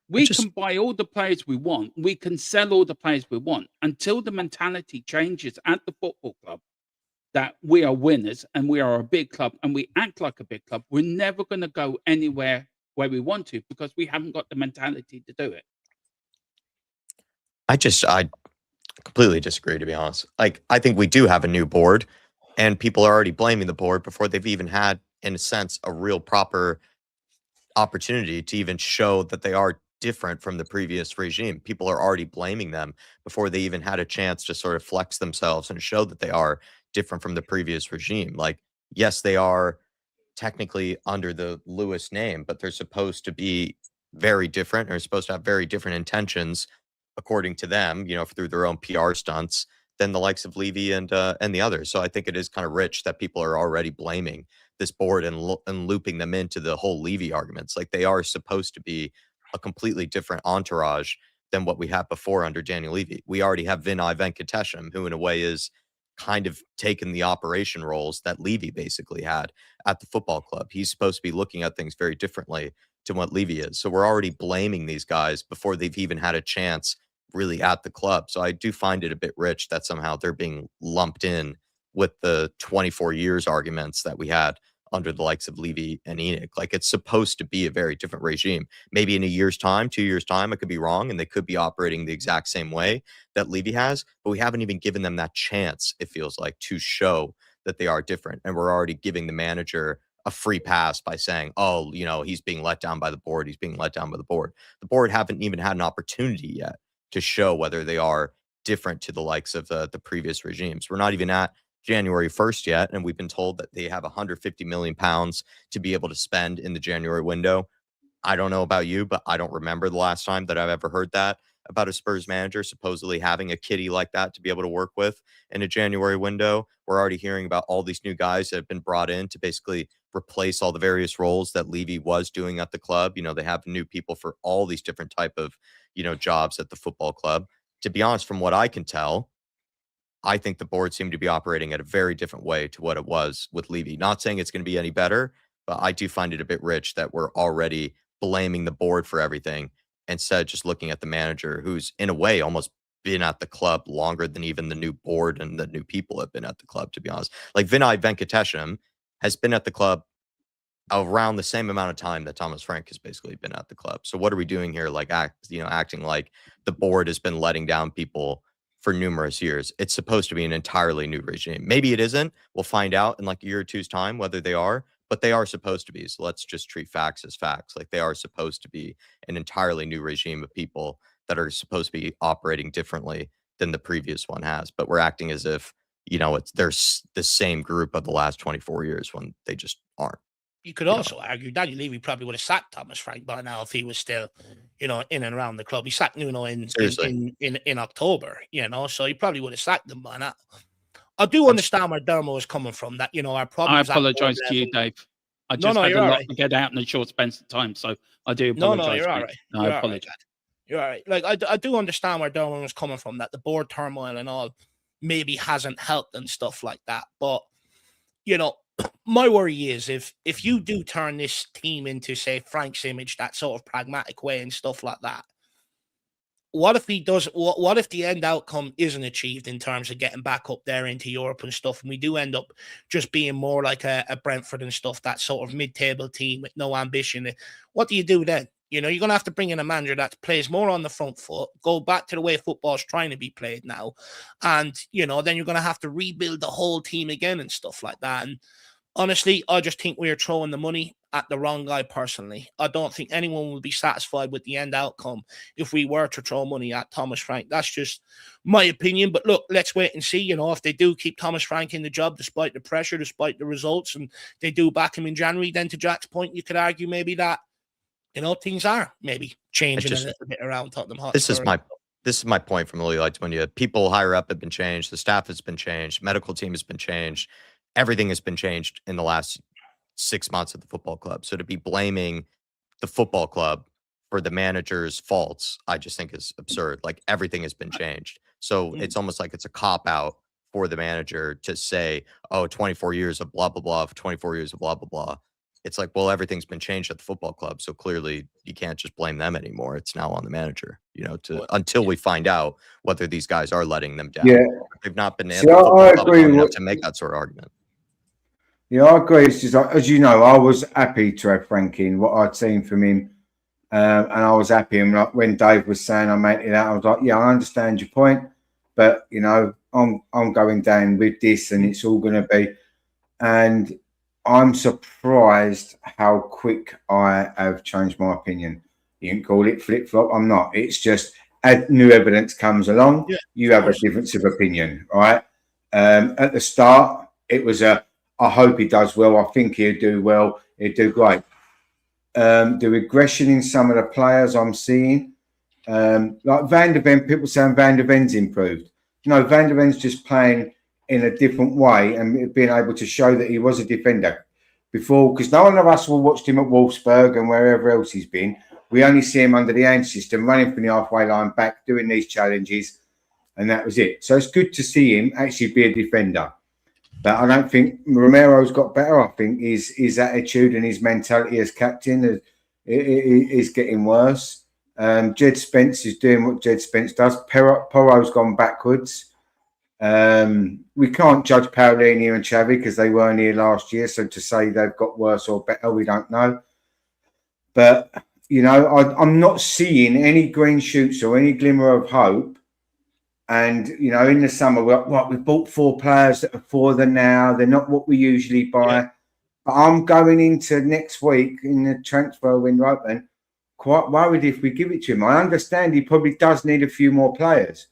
We can buy all the players we want. We can sell all the players we want until the mentality changes at the football club that we are winners and we are a big club and we act like a big club. We're never going to go anywhere where we want to because we haven't got the mentality to do it. I completely disagree, to be honest. Like, I think we do have a new board and people are already blaming the board before they've even had, in a sense, a real proper opportunity to even show that they are different from the previous regime. People are already blaming them before they even had a chance to sort of flex themselves and show that they are different from the previous regime. Like, yes, they are technically under the Lewis name, but they're supposed to be very different or supposed to have very different intentions, according to them, you know, through their own PR stunts than the likes of Levy and the others. So I think it is kind of rich that people are already blaming this board and looping them into the whole Levy arguments. Like, they are supposed to be a completely different entourage than what we had before under Daniel Levy. We already have Vinay Venkatesham, who in a way is kind of taken the operation roles that Levy basically had at the football club. He's supposed to be looking at things very differently to what Levy is. So we're already blaming these guys before they've even had a chance really at the club. So I do find it a bit rich that somehow they're being lumped in with the 24 years arguments that we had under the likes of Levy and Enoch. Like, it's supposed to be a very different regime. Maybe in a year's time, 2 years' time, I could be wrong, and they could be operating the exact same way that Levy has, but we haven't even given them that chance, it feels like, to show that they are different. And we're already giving the manager a free pass by saying, oh, you know, he's being let down by the board. He's being let down by the board. The board haven't even had an opportunity yet to show whether they are different to the likes of the previous regimes. We're not even at January 1st yet, and we've been told that they have 150 million pounds to be able to spend in the January window. I don't know about you, but I don't remember the last time that I've ever heard that about a Spurs manager supposedly having a kitty like that to be able to work with in a January window. We're already hearing about all these new guys that have been brought in to basically replace all the various roles that Levy was doing at the club. You know, they have new people for all these different type of, you know, jobs at the football club. To be honest, from what I can tell, I think the board seemed to be operating at a very different way to what it was with Levy. Not saying it's going to be any better, but I do find it a bit rich that we're already blaming the board for everything instead of just looking at the manager, who's in a way almost been at the club longer than even the new board and the new people have been at the club, to be honest. Like, Vinay Venkatesham has been at the club around the same amount of time that Thomas Frank has basically been at the club. So what are we doing here? Like, acting like the board has been letting down people for numerous years. It's supposed to be an entirely new regime. Maybe it isn't. We'll find out in like a year or two's time whether they are, but they are supposed to be. So let's just treat facts as facts. Like, they are supposed to be an entirely new regime of people that are supposed to be operating differently than the previous one has. But we're acting as if, you know, there's the same group of the last 24 years when they just aren't. You could also argue Daniel Levy probably would have sacked Thomas Frank by now if he was still you know, in and around the club. He sacked Nuno in Seriously. in October, you know, so he probably would have sacked him by now. I do I'm- understand where Dermo is coming from, that, you know, our I problems at board apologise to you, level. Dave. I No, just no, had a you're all lot right. to get out in a short space of time, so I do No, apologise. you're all mate. right. No, I You're all right, apologise. lad. You're all right. Like, I do understand where Dermo was coming from, that the board turmoil and all maybe hasn't helped and stuff like that. But, you know, my worry is if you do turn this team into, say, Frank's image, that sort of pragmatic way and stuff like that, what if he does? What if the end outcome isn't achieved in terms of getting back up there into Europe and stuff, and we do end up just being more like a Brentford and stuff, that sort of mid-table team with no ambition? What do you do then? You know, you're going to have to bring in a manager that plays more on the front foot, go back to the way football's trying to be played now, and, you know, then you're going to have to rebuild the whole team again and stuff like that. And honestly, I just think we are throwing the money at the wrong guy personally. I don't think anyone will be satisfied with the end outcome if we were to throw money at Thomas Frank. That's just my opinion. But look, let's wait and see. You know, if they do keep Thomas Frank in the job despite the pressure, despite the results, and they do back him in January, then to Jack's point, you could argue maybe that, you know, things are maybe changing a little bit around Tottenham Hotspur. This is my point from Lily Lights. When you people higher up have been changed, the staff has been changed, medical team has been changed, everything has been changed in the last 6 months at the football club. So to be blaming the football club for the manager's faults, I just think is absurd. Like, everything has been changed. So it's almost like it's a cop out for the manager to say, oh, 24 years of blah, blah, blah, 24 years of blah, blah, blah. It's like, well, everything's been changed at the football club. So clearly you can't just blame them anymore. It's now on the manager, you know, until we find out whether these guys are letting them down. Yeah. They've not been at See, the football I club agree long enough with- to make that sort of argument. Yeah, I agree. It's just, as you know, I was happy to have Frank in, what I'd seen from him. And I was happy. And like when Dave was saying I made it out, I was like, yeah, I understand your point. But, you know, I'm going down with this and it's all going to be. And I'm surprised how quick I have changed my opinion. You can call it flip-flop. I'm not. It's just as new evidence comes along, you have a difference of opinion, right? At the start, it was I hope he does well. I think he'll do well. He'll do great. The regression in some of the players I'm seeing, like Van der Ven, people saying Van der Ven's improved. No, Van der Ven's just playing in a different way and being able to show that he was a defender before, because no one of us will watched him at Wolfsburg and wherever else he's been. We only see him under the hand system, running from the halfway line back, doing these challenges, and that was it. So it's good to see him actually be a defender. But I don't think Romero's got better. I think his attitude and his mentality as captain is getting worse. Jed Spence is doing what Jed Spence does. Porro's gone backwards. We can't judge Paolini and Xavi because they weren't here last year. So to say they've got worse or better, we don't know. But, you know, I'm not seeing any green shoots or any glimmer of hope. And, you know, in the summer, we've bought 4 players that are for them now. They're not what we usually buy. Yeah. But I'm going into next week in the transfer window open, quite worried if we give it to him. I understand he probably does need a few more players.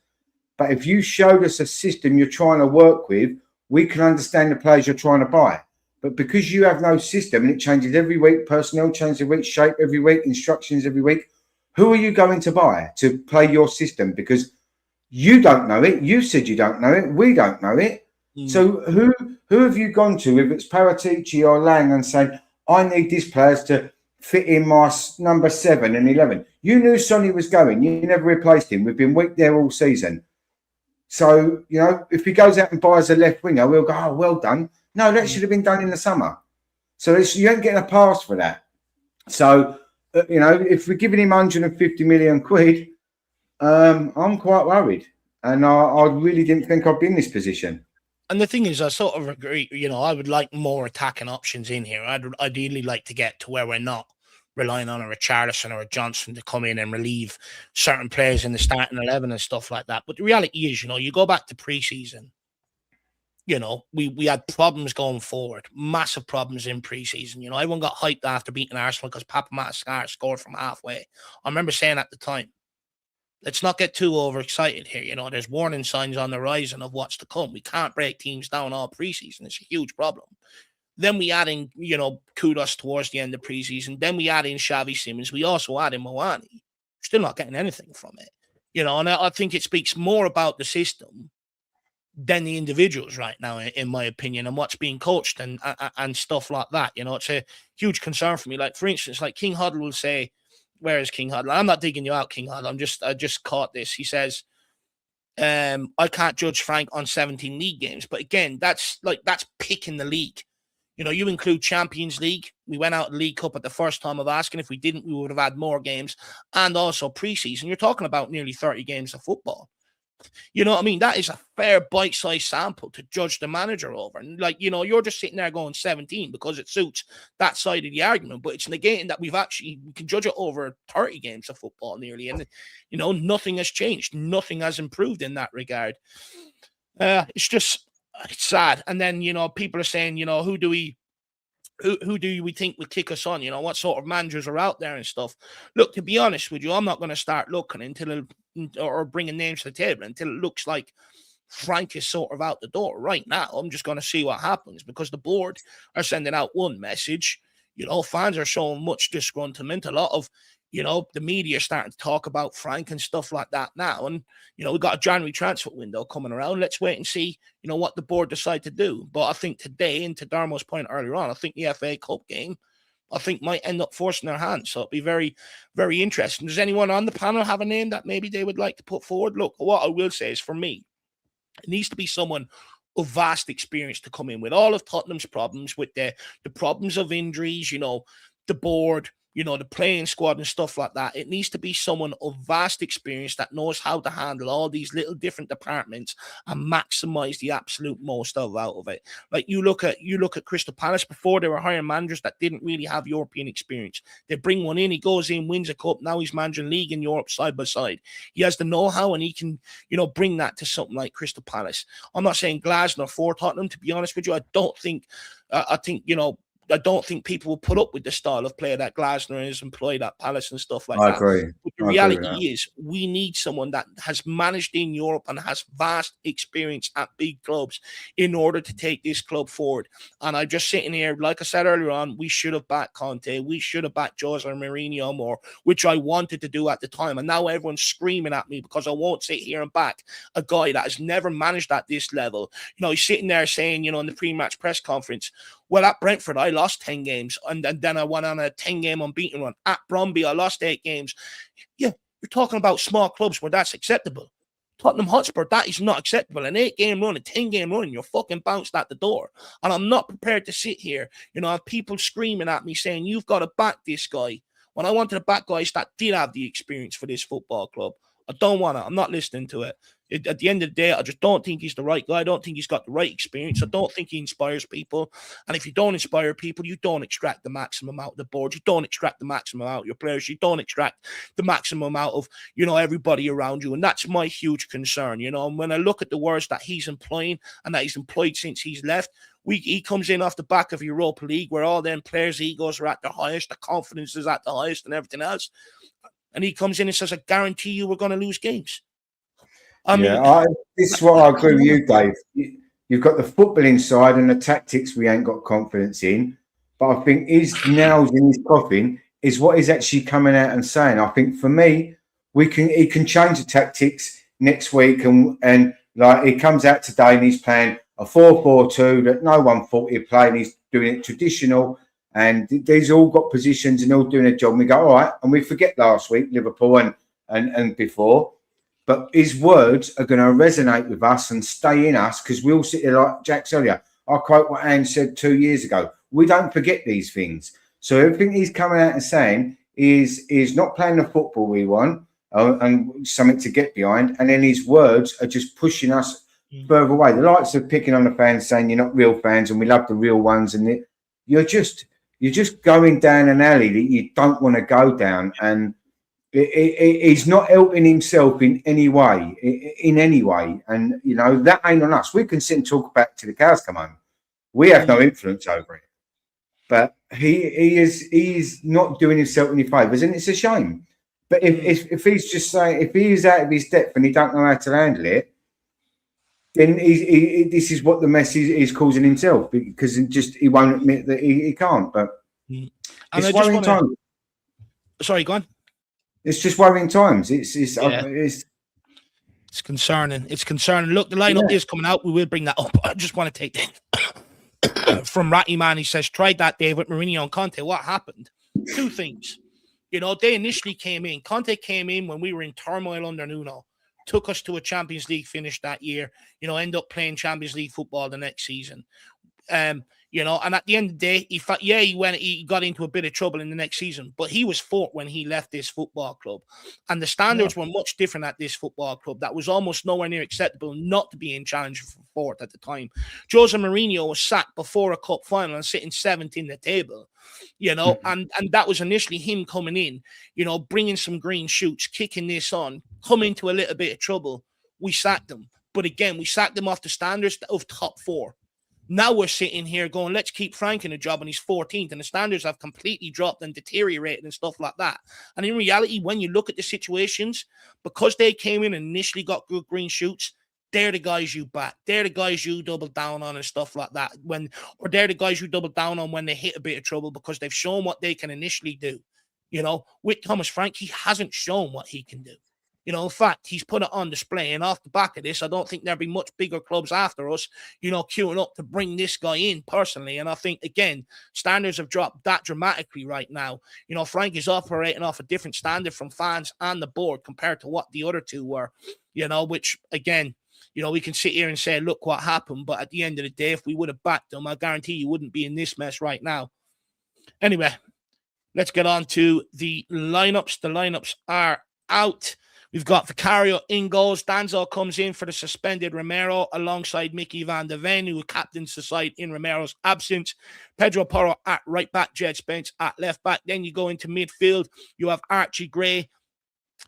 But if you showed us a system you're trying to work with, we can understand the players you're trying to buy. But because you have no system and it changes every week, personnel changes every week, shape every week, instructions every week, who are you going to buy to play your system? Because you don't know it. You said you don't know it. We don't know it. So who have you gone to, if it's Paratici or Lang, and saying, I need these players to fit in my number 7 and 11? You knew Sonny was going. You never replaced him. We've been weak there all season. So, you know, if he goes out and buys a left winger, we'll go, oh, well done. No, that should have been done in the summer. So you ain't getting a pass for that. So, you know, if we're giving him 150 million quid, I'm quite worried. And I really didn't think I'd be in this position. And the thing is, I sort of agree, you know, I would like more attacking options in here. I'd ideally like to get to where we're not relying on a Richarlison or a Johnson to come in and relieve certain players in the starting 11 and stuff like that. But the reality is, you know, you go back to preseason, you know, we had problems going forward, massive problems in preseason. You know, everyone got hyped after beating Arsenal because Papa Matt scored from halfway. I remember saying at the time, let's not get too overexcited here. You know, there's warning signs on the horizon of what's to come. We can't break teams down all preseason. It's a huge problem. Then we add in, you know, Kudos towards the end of preseason. Then we add in Xavi Simons. We also add in Moani. still not getting anything from it. You know, and I think it speaks more about the system than the individuals right now, in my opinion, and what's being coached and stuff like that. You know, it's a huge concern for me. Like, for instance, like King Huddle will say, where is King Huddle? I'm not digging you out, King Huddle. I just caught this. He says, I can't judge Frank on 17 league games. But again, that's picking the league. You know, you include Champions League. We went out of the League Cup at the first time of asking. If we didn't, we would have had more games. And also preseason. You're talking about nearly 30 games of football. You know what I mean? That is a fair bite-sized sample to judge the manager over. And, like, you know, you're just sitting there going 17 because it suits that side of the argument. But it's negating that we can judge it over 30 games of football nearly. And, you know, nothing has changed. Nothing has improved in that regard. It's sad. And then, you know, people are saying, you know, who do we think will kick us on? You know, what sort of managers are out there and stuff? Look, to be honest with you, I'm not going to start looking or bringing names to the table until it looks like Frank is sort of out the door. Right now, I'm just going to see what happens, because the board are sending out one message. You know, fans are showing much disgruntlement. A lot of, you know, the media are starting to talk about Frank and stuff like that now. And, you know, we've got a January transfer window coming around. Let's wait and see, you know, what the board decide to do. But I think today, and to Darmo's point earlier on, I think the FA Cup game, I think, might end up forcing their hand. So it'll be very, very interesting. Does anyone on the panel have a name that maybe they would like to put forward? Look, what I will say is, for me, it needs to be someone of vast experience to come in with all of Tottenham's problems, with the problems of injuries, you know, the board, you know, the playing squad and stuff like that. It needs to be someone of vast experience that knows how to handle all these little different departments and maximize the absolute most out of it. Like, you look at Crystal Palace. Before, they were hiring managers that didn't really have European experience. They bring one in, he goes in, wins a cup. Now he's managing league in Europe side by side. He has the know-how, and he can, you know, bring that to something like Crystal Palace. I'm not saying Glasner for Tottenham, to be honest with you. I don't think people will put up with the style of player that Glasner has employed at Palace and stuff like that. I agree. But the reality is, we need someone that has managed in Europe and has vast experience at big clubs in order to take this club forward. And I'm just sitting here, like I said earlier on, we should have backed Conte. We should have backed Jose Mourinho more, which I wanted to do at the time. And now everyone's screaming at me because I won't sit here and back a guy that has never managed at this level. You know, he's sitting there saying, you know, in the pre-match press conference, well, at Brentford, I lost 10 games, and then I went on a 10-game unbeaten run. At Bromby, I lost 8 games. Yeah, you're talking about small clubs where that's acceptable. Tottenham Hotspur, that is not acceptable. An 8-game run, a 10-game run, you're fucking bounced at the door. And I'm not prepared to sit here, you know, have people screaming at me saying, you've got to back this guy, when I wanted to back guys that did have the experience for this football club. I don't want to. I'm not listening to it. At the end of the day, I just don't think he's the right guy. I don't think he's got the right experience. I don't think he inspires people. And if you don't inspire people, you don't extract the maximum out of the board. You don't extract the maximum out of your players. You don't extract the maximum out of, you know, everybody around you. And that's my huge concern, you know. And when I look at the words that he's employing and that he's employed since he's left, he comes in off the back of Europa League, where all them players' egos are at their highest, the confidence is at the highest and everything else. And he comes in and says, I guarantee you we're going to lose games. This is what I agree with you, Dave. You've got the footballing side and the tactics we ain't got confidence in. But I think his nails in his coffin is what he's actually coming out and saying. I think, for me, he can change the tactics next week. And like, he comes out today and he's playing a 4-4-2 that no one thought he'd play, and he's doing it traditional. And these all got positions and all doing a job. And we go, all right. And we forget last week, Liverpool and before. But his words are going to resonate with us and stay in us, because we all sit there, like Jack said earlier. I quote what Anne said 2 years ago. We don't forget these things. So everything he's coming out and saying is not playing the football we want, and something to get behind. And then his words are just pushing us further away. The likes of picking on the fans, saying you're not real fans and we love the real ones. And you're just going down an alley that you don't want to go down. And he's not helping himself in any way. And, you know, that ain't on us. We can sit and talk about till the cows come home. We have no influence over it. But he is not doing himself any favours, and it's a shame. But if he's just saying, if he is out of his depth and he don't know how to handle it, then this is what the mess is causing himself, because he won't admit that he can't. But and it's one time. Sorry, go on. It's just worrying times. It's concerning. It's concerning. Look, the lineup is coming out. We will bring that up. I just want to take this from Ratty Man. He says, tried that day with Mourinho and Conte. What happened? Two things. You know, they initially came in. Conte came in when we were in turmoil under Nuno. Took us to a Champions League finish that year. You know, end up playing Champions League football the next season. You know, and at the end of the day, he got into a bit of trouble in the next season, but he was fourth when he left this football club. And the standards were much different at this football club. That was almost nowhere near acceptable not to be in challenge for fourth at the time. Jose Mourinho was sacked before a cup final and sitting seventh in the table, you know, and that was initially him coming in, you know, bringing some green shoots, kicking this on, come into a little bit of trouble. We sacked him. But again, we sacked him off the standards of top four. Now we're sitting here going, let's keep Frank in a job, and he's 14th, and the standards have completely dropped and deteriorated and stuff like that. And in reality, when you look at the situations, because they came in and initially got good green shoots, they're the guys you back. They're the guys you double down on and stuff like that. Or they're the guys you double down on when they hit a bit of trouble because they've shown what they can initially do. You know, with Thomas Frank, he hasn't shown what he can do. You know, in fact, he's put it on display. And off the back of this, I don't think there'll be much bigger clubs after us, you know, queuing up to bring this guy in personally. And I think, again, standards have dropped that dramatically right now. You know, Frank is operating off a different standard from fans and the board compared to what the other two were, you know, which, again, you know, we can sit here and say, look what happened. But at the end of the day, if we would have backed them, I guarantee you wouldn't be in this mess right now. Anyway, let's get on to the lineups. The lineups are out. We've got Vicario in goals. Danzo comes in for the suspended Romero alongside Mickey van de Ven, who captains the side in Romero's absence. Pedro Porro at right back, Jed Spence at left back. Then you go into midfield. You have Archie Gray,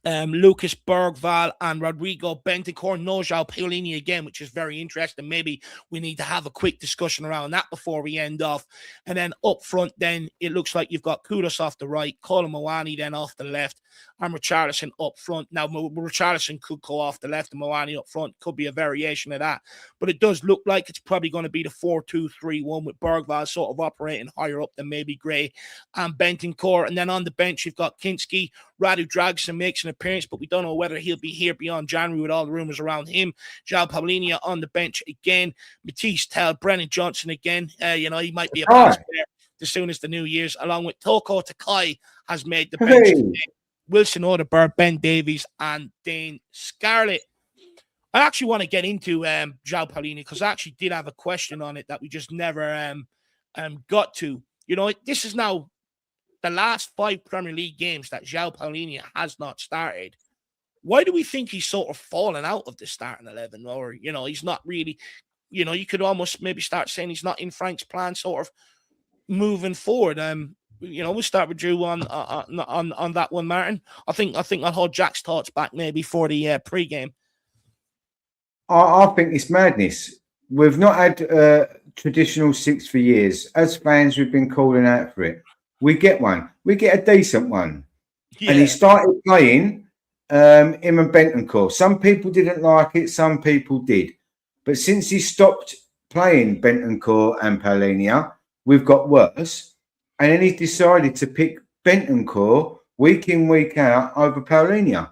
Lucas Bergval and Rodrigo Bentancur. No João Paulini again, which is very interesting. Maybe we need to have a quick discussion around that before we end off. And then up front, then it looks like you've got Kudus off the right, Colin Moani then off the left, and Richarlison up front. Now, Richarlison could go off the left and Moani up front. Could be a variation of that. But it does look like it's probably going to be the 4-2-3-1 with Bergval sort of operating higher up than maybe Gray and Bentancur. And then on the bench, you've got Kinski. Radu Dragosin makes an appearance, but we don't know whether he'll be here beyond January with all the rumors around him. João Paulinho on the bench again. Matisse Tell, Brennan Johnson again. You know, he might be a pass player as soon as the New Year's, along with Toko Takai has made the bench today. Wilson Odeberg, Ben Davies, and Dane Scarlett. I actually want to get into João Paulinho because I actually did have a question on it that we just never got to. You know, this is now the last 5 Premier League games that João Paulinho has not started. Why do we think he's sort of fallen out of the starting 11? Or, you know, he's not really, you know, you could almost maybe start saying he's not in Frank's plan sort of moving forward. You know, we'll start with Drew on that one, Martin. I think I'll hold Jack's thoughts back maybe for the pre-game. I think it's madness. We've not had traditional 6 for years. As fans, we've been calling out for it. We get one. We get a decent one. Yeah. And he started playing him and Bentancur. Some people didn't like it. Some people did. But since he stopped playing Bentancur and Paulinho, we've got worse. And then he decided to pick Bentancur week in, week out over Paulinho.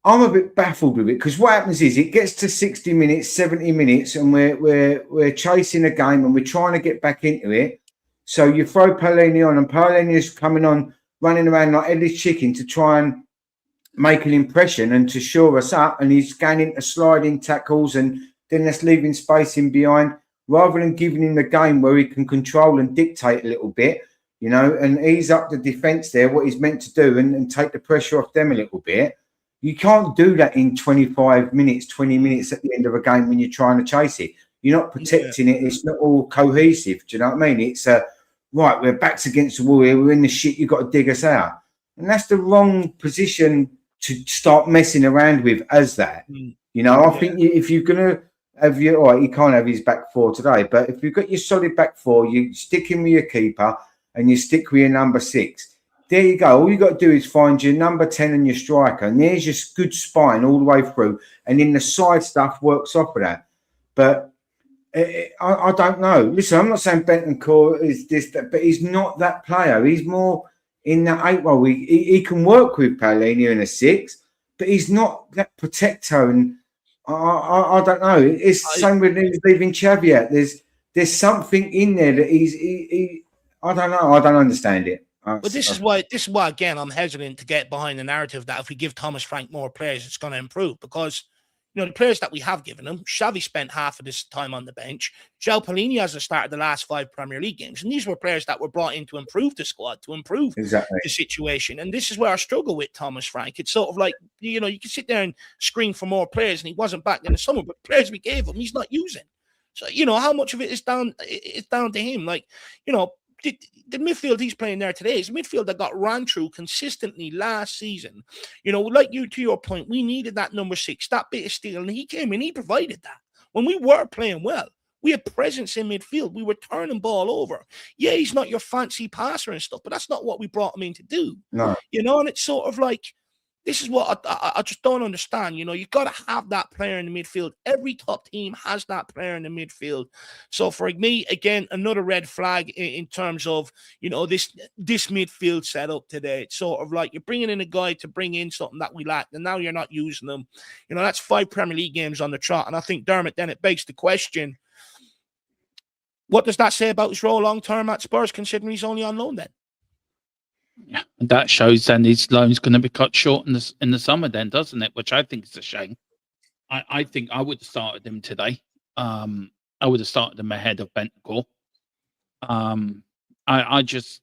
I'm a bit baffled with it because what happens is it gets to 60 minutes, 70 minutes, and we're chasing a game and we're trying to get back into it. So you throw Paulinho on, and Paulinho's coming on, running around like headless chicken to try and make an impression and to shore us up. And he's gaining into sliding tackles, and then that's leaving space in behind, rather than giving him the game where he can control and dictate a little bit, you know, and ease up the defence there, what he's meant to do, and take the pressure off them a little bit. You can't do that in 25 minutes, 20 minutes at the end of a game when you're trying to chase it. You're not protecting it. It's not all cohesive. Do you know what I mean? It's right, we're backs against the wall here. We're in the shit. You've got to dig us out. And that's the wrong position to start messing around with as that. You know, I think if you're going to have your, all right, you can't have his back four today, but if you've got your solid back four, you stick him with your keeper and you stick with your number 6. There you go. All you got to do is find your number 10 and your striker. And there's your good spine all the way through. And then the side stuff works off of that. But I don't know. Listen, I'm not saying Bentancur is this, but he's not that player. He's more in that 8-role. He can work with Paulinho in a 6, but he's not that protector. And I don't know. It's the same with leaving Xavi out. There's something in there that he I don't know. I don't understand it. But this is why again I'm hesitant to get behind the narrative that if we give Thomas Frank more players, it's going to improve, because the players that we have given him, Xavi spent half of this time on the bench. João Paulinho hasn't started the last 5 Premier League games, and these were players that were brought in to improve the squad, to improve the situation. And this is where I struggle with Thomas Frank. It's sort of like you can sit there and scream for more players, and he wasn't back in the summer, but the players we gave him, he's not using. So how much of it is down to him? Like the midfield he's playing there today is a midfield that got ran through consistently last season. Like to your point, we needed that number 6, that bit of steel, and he came in, he provided that. When we were playing well, we had presence in midfield. We were turning ball over. Yeah, he's not your fancy passer and stuff, but that's not what we brought him in to do. No. And it's sort of like, this is what I just don't understand. You've got to have that player in the midfield. Every top team has that player in the midfield. So for me, again, another red flag in terms of, this midfield setup today. It's sort of like you're bringing in a guy to bring in something that we lacked, and now you're not using them. That's 5 Premier League games on the trot. And I think, Dermot, then it begs the question, what does that say about his role long-term at Spurs, considering he's only on loan then? Yeah, and that shows then his loan's going to be cut short in the summer then, doesn't it? Which I think is a shame. I think I would have started him today. I would have started him ahead of Bentancur. I just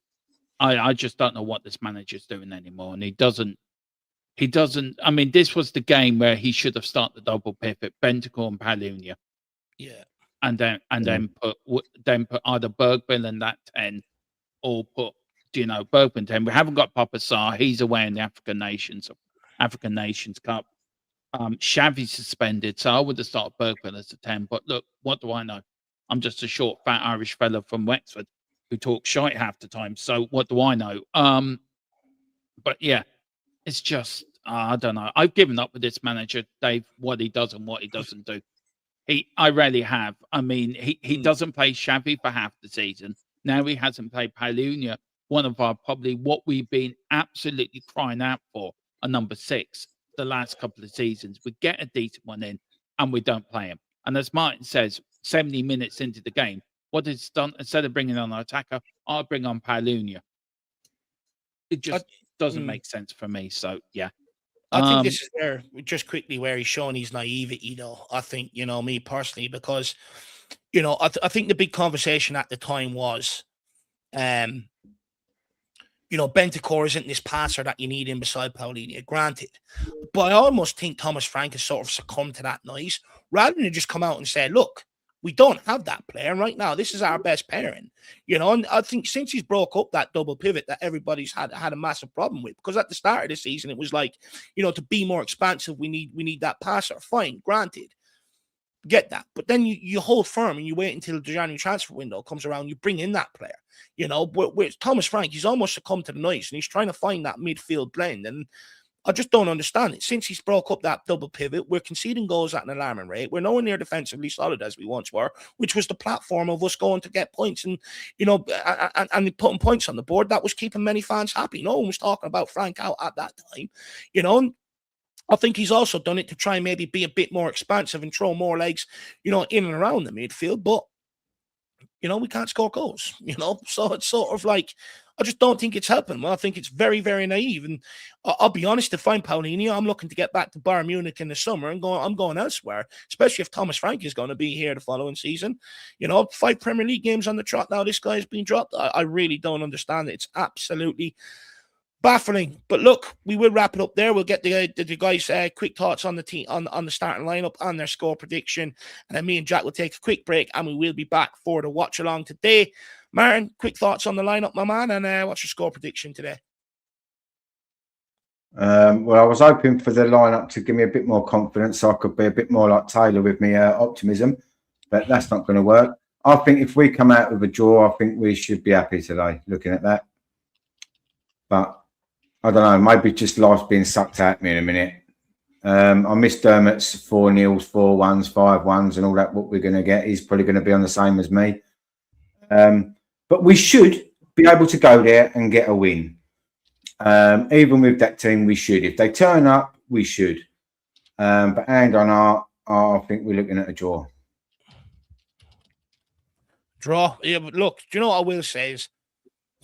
don't know what this manager's doing anymore, and he doesn't. I mean, this was the game where he should have started the double pivot, Bentancur and Paulinho. Yeah, and then put either Bergville in that 10, or put Bergman 10. We haven't got Papa Sarr. He's away in the African Nations Cup. Xavi's suspended, so I would have started Bergman as a 10. But look, what do I know? I'm just a short, fat Irish fella from Wexford who talks shite half the time. So what do I know? But yeah, it's just I don't know. I've given up with this manager, Dave. What he does and what he doesn't do. I rarely have. I mean, he doesn't play Xavi for half the season. Now he hasn't played Paulinho. One of our probably what we've been absolutely crying out for, a number 6 the last couple of seasons. We get a decent one in and we don't play him. And as Martin says, 70 minutes into the game, what it's done, instead of bringing on an attacker, I'll bring on Paulinho. It just doesn't make sense for me. So, yeah. I think this is where he's showing his naivety, though. I think, me personally, because, I think the big conversation at the time was, Bentancur isn't this passer that you need in beside Paulinho, granted. But I almost think Thomas Frank has sort of succumbed to that noise, rather than just come out and say, look, we don't have that player right now. This is our best pairing. And I think since he's broke up that double pivot that everybody's had a massive problem with, because at the start of the season, it was like, to be more expansive, we need that passer. Fine, granted. Get that. But then you hold firm and you wait until the January transfer window comes around, you bring in that player. With Thomas Frank, he's almost succumbed to the noise and he's trying to find that midfield blend. And I just don't understand it. Since he's broke up that double pivot, we're conceding goals at an alarming rate. We're nowhere near defensively solid as we once were, which was the platform of us going to get points and, and putting points on the board. That was keeping many fans happy. No one was talking about Frank out at that time, and I think he's also done it to try and maybe be a bit more expansive and throw more legs, in and around the midfield. But, we can't score goals, So it's sort of like, I just don't think it's helping. Well, I think it's very, very naive. And I'll be honest, to find Paulinho, I'm looking to get back to Bayern Munich in the summer and I'm going elsewhere, especially if Thomas Frank is going to be here the following season. 5 Premier League games on the trot now. This guy's been dropped. I really don't understand it. It's absolutely baffling. But look, we will wrap it up there. We'll get the guys' quick thoughts on the team, on the starting lineup and their score prediction. And then me and Jack will take a quick break and we will be back for the watch along today. Martin, quick thoughts on the lineup, my man, and what's your score prediction today? Well, I was hoping for the lineup to give me a bit more confidence so I could be a bit more like Taylor with me optimism, but that's not going to work. I think if we come out with a draw, I think we should be happy today looking at that. But I don't know, maybe just life's being sucked at me in a minute. I miss Dermot's 4-0s, 4-1s, 5-1s and all that, what we're going to get. He's probably going to be on the same as me. But we should be able to go there and get a win. Even with that team, we should. If they turn up, we should. But and on our, I think we're looking at a draw. Draw. Yeah, but look, do you know what I will say is,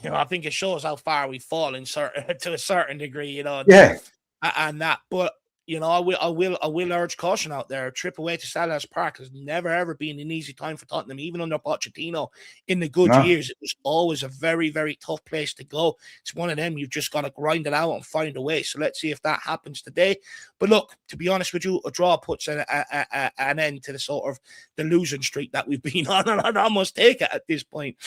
I think it shows how far we've fallen to a certain degree, Yeah. and that. But I will urge caution out there. A trip away to Selhurst Park has never ever been an easy time for Tottenham, even under Pochettino. In the good years, it was always a very, very tough place to go. It's one of them you've just got to grind it out and find a way. So let's see if that happens today. But look, to be honest with you, a draw puts an end to the sort of the losing streak that we've been on, and I'd almost take it at this point.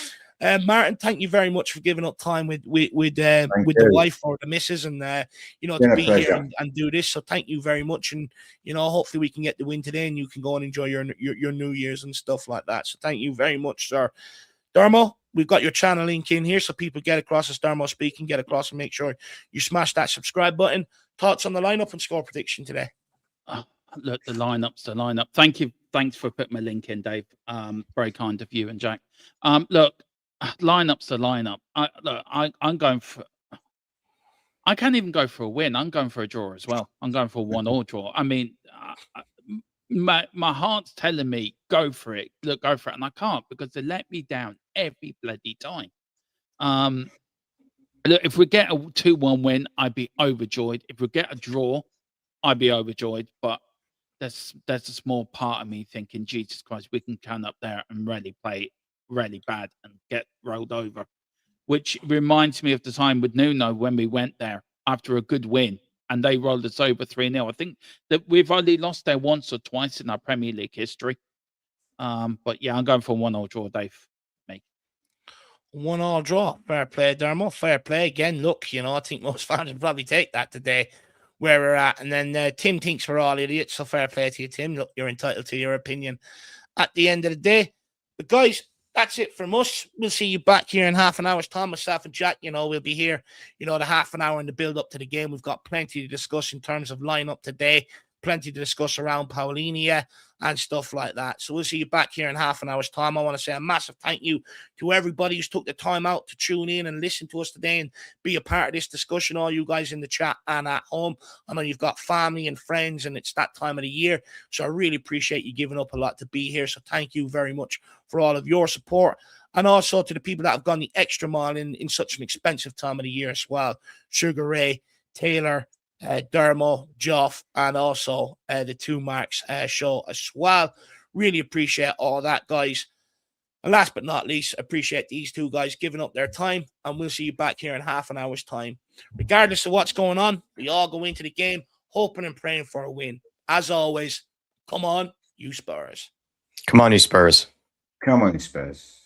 Martin, thank you very much for giving up time with the wife or the missus, and to be here and do this. So thank you very much, and hopefully we can get the win today, and you can go and enjoy your New Year's and stuff like that. So thank you very much, sir. Dermo, we've got your channel link in here, so people get across as Dermo speaking, get across and make sure you smash that subscribe button. Thoughts on the lineup and score prediction today? Look, the lineup's the lineup. Thank you. Thanks for putting my link in, Dave. Very kind of you and Jack. Look. Lineup's the lineup. I'm going for. I can't even go for a win. I'm going for a draw as well. I'm going for a 1-1 draw. I mean, my heart's telling me go for it. Look, go for it, and I can't because they let me down every bloody time. Look, if we get a 2-1 win, I'd be overjoyed. If we get a draw, I'd be overjoyed. But there's a small part of me thinking, Jesus Christ, we can come up there and really play really bad and get rolled over, which reminds me of the time with Nuno when we went there after a good win and they rolled us over 3-0. I think that we've only lost there once or twice in our Premier League history. But yeah, I'm going for a 1-1 draw, Dave. Me. 1-1 draw. Fair play, Dermo. Fair play again. Look, I think most fans would probably take that today where we're at. And then Tim thinks we're all idiots, so fair play to you, Tim. Look, you're entitled to your opinion at the end of the day. But guys, that's it from us. We'll see you back here in half an hour's time. Myself and Jack, we'll be here, the half an hour in the build up to the game. We've got plenty to discuss in terms of lineup today, plenty to discuss around Paulinia and stuff like that. So we'll see you back here in half an hour's time. I want to say a massive thank you to everybody who's took the time out to tune in and listen to us today and be a part of this discussion, all you guys in the chat and at home. I know you've got family and friends and it's that time of the year, so I really appreciate you giving up a lot to be here. So thank you very much for all of your support, and also to the people that have gone the extra mile in such an expensive time of the year as well. Sugar Ray, Taylor, Dermo, Joff, and also the Two Marks show as well. Really appreciate all that, guys. And last but not least, appreciate these two guys giving up their time, and we'll see you back here in half an hour's time. Regardless of what's going on, we all go into the game hoping and praying for a win. As always, come on, you Spurs. Come on, you Spurs. Come on, Spurs.